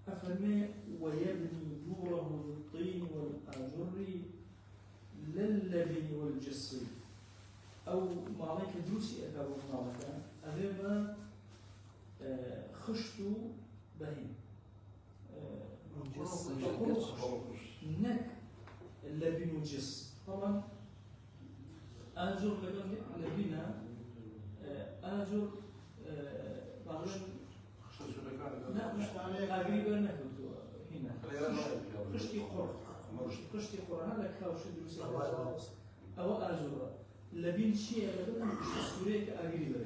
أفرمي ويبني دوره بالطين والآجر للبن والجص أو معلك دوسي أكابو معلكا أذيما خشتو بهين نك اللبن والجص طبعا آجر لبنا آجر بعضهم لا أقريبا نكتو هنا قشتي قرآن هذا كاوش دروسي أو آجر لبن شيء لبن سوريك أقريبا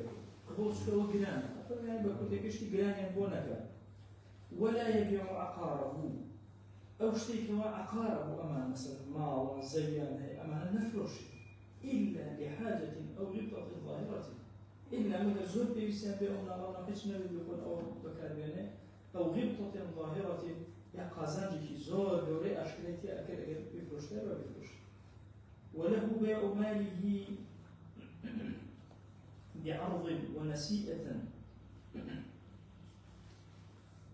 هو سكوا جران فما بكون كشتي جران يبونك ولا يبيع عقاره أو شيء كوا عقاره أمان مثلا مال زيان هي أمان نفرش إلا لحاجة أو غبطة ظاهرة إلا من الزور بيسابع أو نقشنا بيكون أو بكاربينه أو غبطة ظاهرة يا قازانجي زور دوري أشكالتي أكل بيفرش لا بيفرش وله بيع ماله بعرض ونسيئة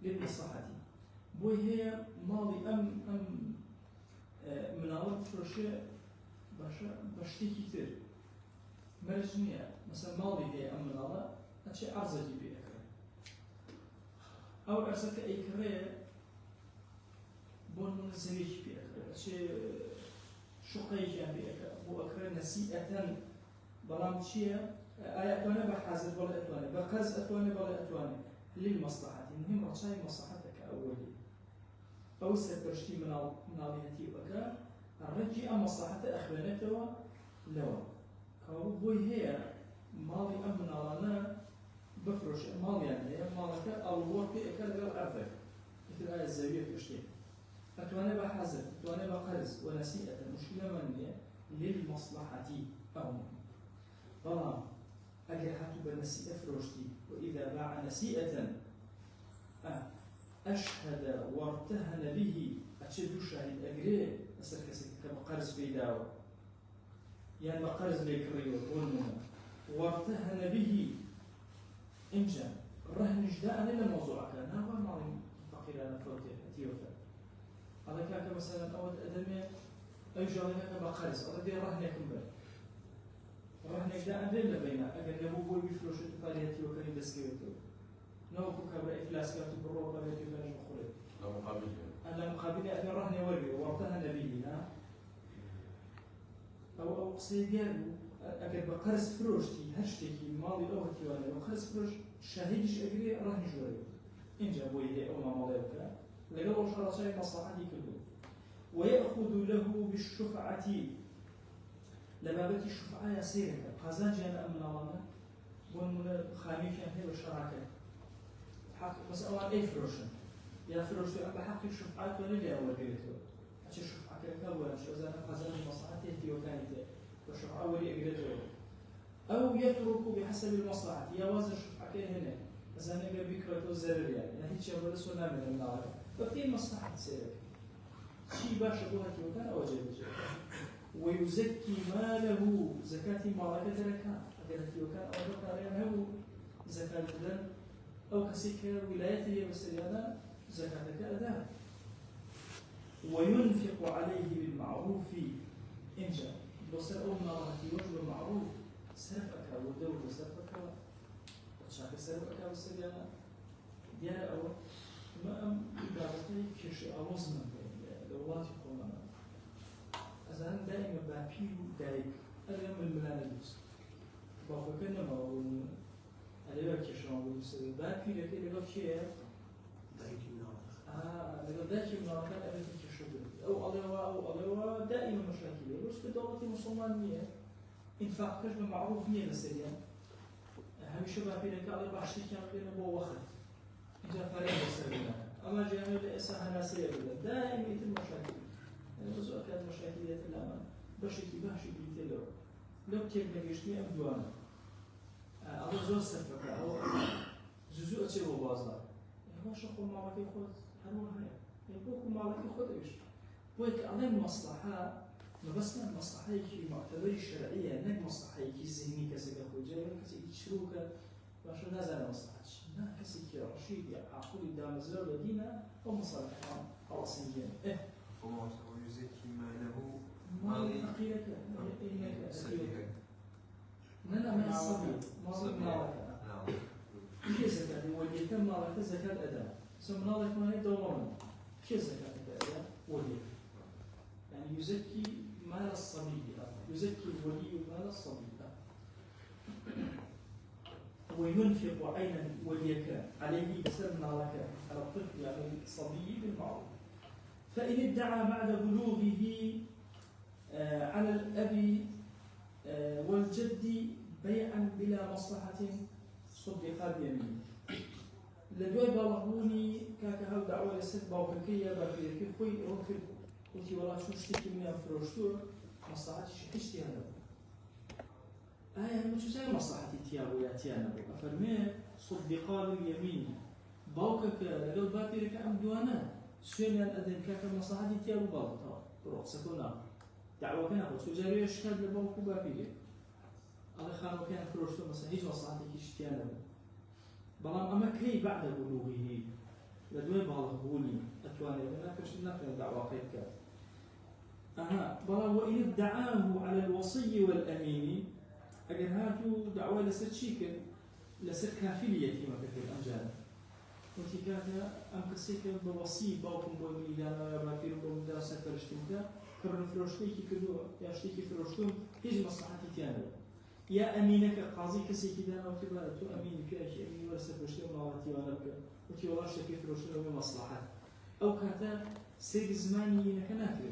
للمصلحة بۆی هەیە ماڵی ئەم مناڵە فرۆشێ باشە بە شتێکی تر مەرج نییە مەسەن ماڵی هەیە ئەم مناڵە ئەچێ ئازەکی پێ ئەکرێ ئەو ئەرزەکە ئەیکڕێ بۆ نمونە زەویێکی پێ ئەکرێ ئەچێ شوقەیەکیان پێ ئەکرێ بۆ ئەکرێ نەسیئەتەن بەڵام چییە؟ ئایا ئەتوانێت بە حازر بەڵێ ئەتوانێت بە قەرز ئەتوانێت بەڵێ ئەتوانێت للمەصلحەت مهم ڕەچاوی مەصلحەتەکە ئەوەلی ئەو سەرپەرشتی مناڵیەتی بەکە ڕەنگی ئەم مەصلحەتە ئەخوێنێتەوە لەوە کەوابوو بۆی هەیە ماڵی ئەم مناڵانە بفرۆشێ ماڵیان هەیە ماڵەکە ئەڵوە پێ ئەکە لەگەڵ ئەرزێک ئیتر ئایا زەویە پێشتێ ئەتوانێت بە حازر ئەتوانێت بە قەرز وەنەسیئەتەن مشکلەمان نییە للمەصلحەتی ئەو بەڵام ئەگەر هاتوو بە نەسیئە فرۆشتی وإذا باع نسيئة أشهد وارتهن به أشهد شاهد أجري أسر كسي كما قرز بيداو يعني ما قرز بيكريو قولنا وارتهن به إنجا رهن جداء إلا موضوع كان هذا معلم فقير أنا فوتي أتيوفا هذا كان مثلا أول أدمي أيجا لك كما قرز هذا دي رهن يكون بي رهن جداء إلا بينا أجر نبو بول بفلوش تفاليتي وكريم بسكيوتو نوكو كبر إفلاس كاتو بالروبة التي كان مخلد لا مقابل أنا مقابل أن رهن وري وارتهن نبينا أو قصيديان أكد بقرز فروشتي هشتكي ماضي أو هتيواني وقرز فروش شاهدش أجري رهن جوري إن جابوه هي أو ما ماضيوك لقلوا شرطي مصلحتي كله ويأخذ له بالشفعة لما بتي الشفعة يسيرك قازان جانا أمنا وانا ومن خاميك يعني بالشراكة حق بس أوان أي فروشن يا فروشي أبا حق الشفعات ولا لي أول قريته أشي الشفعة كأولا شو زانا قازان مصلحتي هتي وكانت والشفعة أولي قريته أو يترك بحسب المصلحة يا وازن الشفعة كي هنا زانا قال بكرة الزرر يعني هيك شيء ولا سونا من النار فبتين مصلحة سيرك شيء باشا بوهتي وكان أو جيد ويزكي ماله زكاة مالك تركها أجلتي وكان أو ذكر له زكاة الدم أو كسيك ولايته بسريانا زكاتك أداء وينفق عليه بالمعروف إن جاء بصر أو نارتي وجه المعروف سرفك ودور سرفك وتشاك سرفك بسريانا ديال أو ما أم إدارتي كش أوزن لولاتي قومنا أزان دائما بابيل دايك اليوم الملانة دوس باخو كنا ما أقولون أليبا كشان أقول سيد بابيل كده لقى شيء دايكي لقى دايكي من أكثر أبدا كشان أو الله دائما مشاكل بس كدولة مسلمانية إنفاق كش بمعروف نية مسيا هميشه بابيل كده بعشتي كان بينه بو وقت إذا فريق السرنا أما جانب الإساءة ناسية دائما يتم مشاكل بس أكاد مشاكلية الأمان بشكل باشي بيتلو لو كيف نجشني أبدوانا أو زور سفك أو زوزو أشيء وبازار هو شخص معك يخوض هروح هيا يبوك معك يخوض إيش بويك على المصلحة ما بس المصلحة يجي معتبر الشرعية نك مصلحة يجي ذهني كسيك أخوي جاي كسيك شروكه باش نازل مصلحة لا كسيك رشيد عقول دام زر لدينا أو مصالح أو أصلية ويزكي ماله ما فقيرك إنك أسيرك لا من الصبي ما مالك كيف زكاة ولي كم مالك زكاة الأداء ثم مالك ما يدورون كيف زكاة الأداء ولي يعني يزكي مال الصبي يزكي الولي مال الصبي وينفق عينا وليك عليه بسبب مالك على الطفل يعني الصبي بالمعروف فإن ادعى بعد بلوغه على الأب والجد بيعا بلا مصلحة صدق بيمين لدوي بالغوني كاكا هاو دعوة لسد باوكية باكيكي خوي روكي وتي ولا شو اشتكي من فروشتو مصلحة شكشتي هذا ما شو زي مصلحة تيابو يا تيانا أفرمي صدق بيمين باوكك لقل باكيرك أم دوانا سوين أدن كاكا مصلحة تيابو باوكا رخصتنا دعوة كنا قلت سجاري أشكال لباوكو باكيرك الله خانو كان فروشتو مثلا هيج مصلحتك اشتيانا بلان أما كي بعد بلوغه لدوي بالغوني أتواني أنا كشف نقل دعوة قيدك بلا وإن ادعاه على الوصي والأمين أجر هاتو دعوة لسر شيك لسر كافلية ما في الأنجال وتي كان أم كسيك بوصي باوكم بوي إذا ما كيرو بمدار سفرشتمك كرن فروشتي كدو ياشتي فروشتم هيج مصلحتي تيانا يا أمينك قاضي كسي كذا أو كذا تو أمين كأشي أمين ولا سفرشتم مالتي وأنا بك وتي والله شكي فروشتم بمصلحة أو كذا سيد زماني نكناكر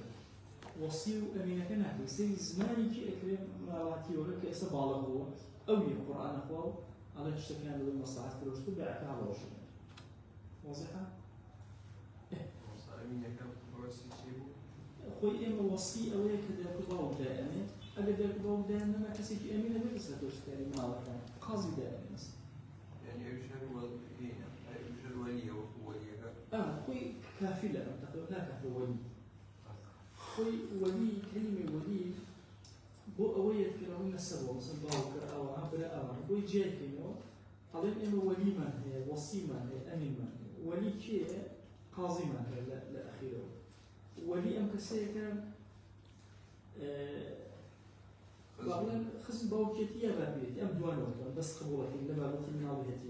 وصي أمينك ناكر سيد زماني كي أكرم مالتي ولا كأس بالغ هو أو القرآن أخوه على تشتكي عن المصلحة فروشتم بعك على وشنا واضحة؟ أمين كم وصي شيء خوي إما وصي أو كذا كباو دائما أقدر كباو دائما ما كسيك أمين هذا بس هتوستري مالك قاضي دائما يعني يشهد ولي ولي خوي كافلة أعتقد لا كافل ولي خوي ولي كلمة ولي بو أوي يذكرون السبب مثلا باوكر أو عبر أو خوي جاي كينو قالين إما ولي من هي وصي من هي أمين من هي ولي كي قاضي من هي لا أخيره ولي أم كسيك بعضاً خصم باوكيتية بابيتي أم دوان وقتاً بس قبولتي لبابتي مناضيتي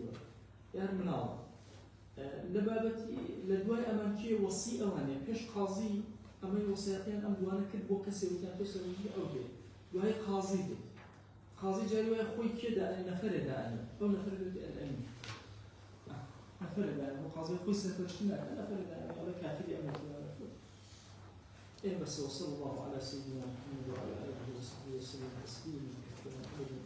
يعني مناضة لبابتي لدواي أمانكي وصي أواني بيش قاضي أما يوصياتين أم دوانا كد بو كسي وكان تسويه أو جي دواي قاضي دي قاضي جاري واي خوي كده أنا نفرد أنا أو نفرد الأمين نفرد أنا وقاضي خوي سنفرشتنا أنا نفرد أنا ولا كافي أمين إيه بس وصلى الله على سيدنا محمد وعلى آله وصحبه وسلم تسليما كثيرا.